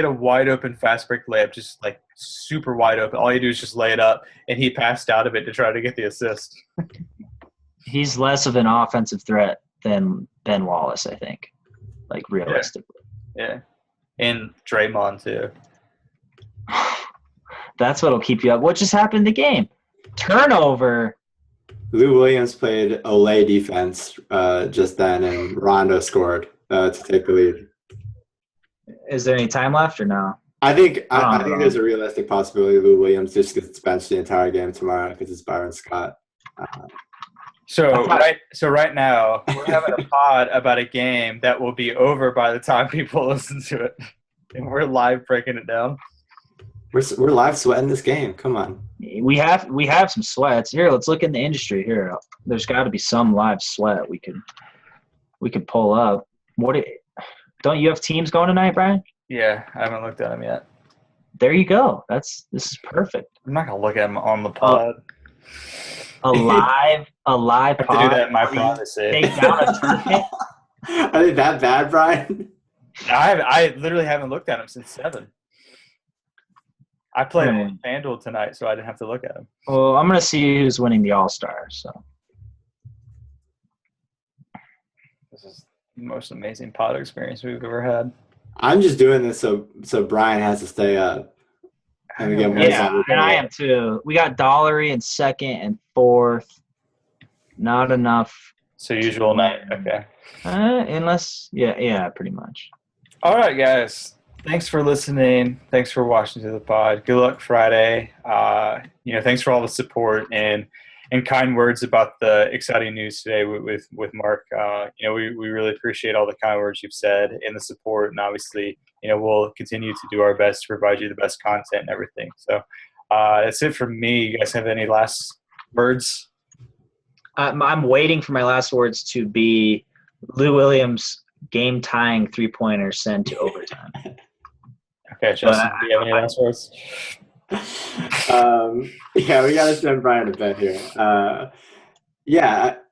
a wide open fast break layup, just super wide open. All you do is just lay it up, and he passed out of it to try to get the assist. He's less of an offensive threat than Ben Wallace, I think, realistically. Yeah. And Draymond, too. That's what'll keep you up. What just happened in the game? Turnover. Lou Williams played Olay defense just then, and Rondo scored to take the lead. Is there any time left or no? I think there's a realistic possibility Lou Williams just gets benched the entire game tomorrow because it's Byron Scott. So right now we're having a pod about a game that will be over by the time people listen to it, and we're live breaking it down. We're live sweating this game. Come on. We have some sweats here. Let's look in the industry here. There's got to be some live sweat we could pull up. Don't you have teams going tonight, Brian? Yeah, I haven't looked at them yet. There you go. This is perfect. I'm not gonna look at them on the pod. A live I have pod. to do that in my privacy. Take down a tournament. Are they that bad, Brian? I literally haven't looked at them since 7. I played them with FanDuel tonight, so I didn't have to look at them. Well, I'm gonna see who's winning the All-Star. So this is the most amazing pod experience we've ever had. I'm just doing this so Brian has to stay up. And I am too. We got Dollery in 2nd and 4th. Not enough. So usual night. Okay. Unless, pretty much. All right, guys. Thanks for listening. Thanks for watching to the pod. Good luck Friday. Thanks for all the support and kind words about the exciting news today with Mark. We really appreciate all the kind words you've said and the support, and obviously, we'll continue to do our best to provide you the best content and everything. So that's it from me. You guys have any last words? I'm waiting for my last words to be Lou Williams game-tying three-pointer sent to overtime. Okay, Justin, do you have any last words? We got to send Brian to bed here.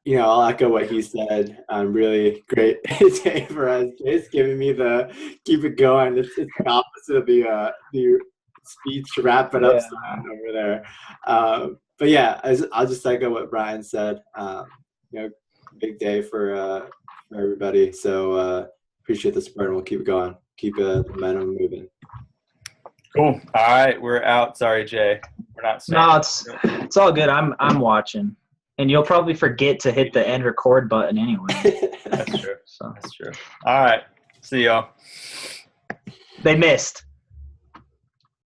I'll echo what he said. Really great day for us. Jay's giving me the keep it going. It's the opposite of the speech wrap it up sign over there. But yeah, I'll just echo what Bryan said. Big day for everybody. So appreciate the support, and we'll keep it going. Keep the momentum moving. Cool. All right, we're out. Sorry, Jay. We're not staying. No, it's all good. I'm watching, and you'll probably forget to hit the end record button anyway. That's true. That's true. All right. See y'all. They missed.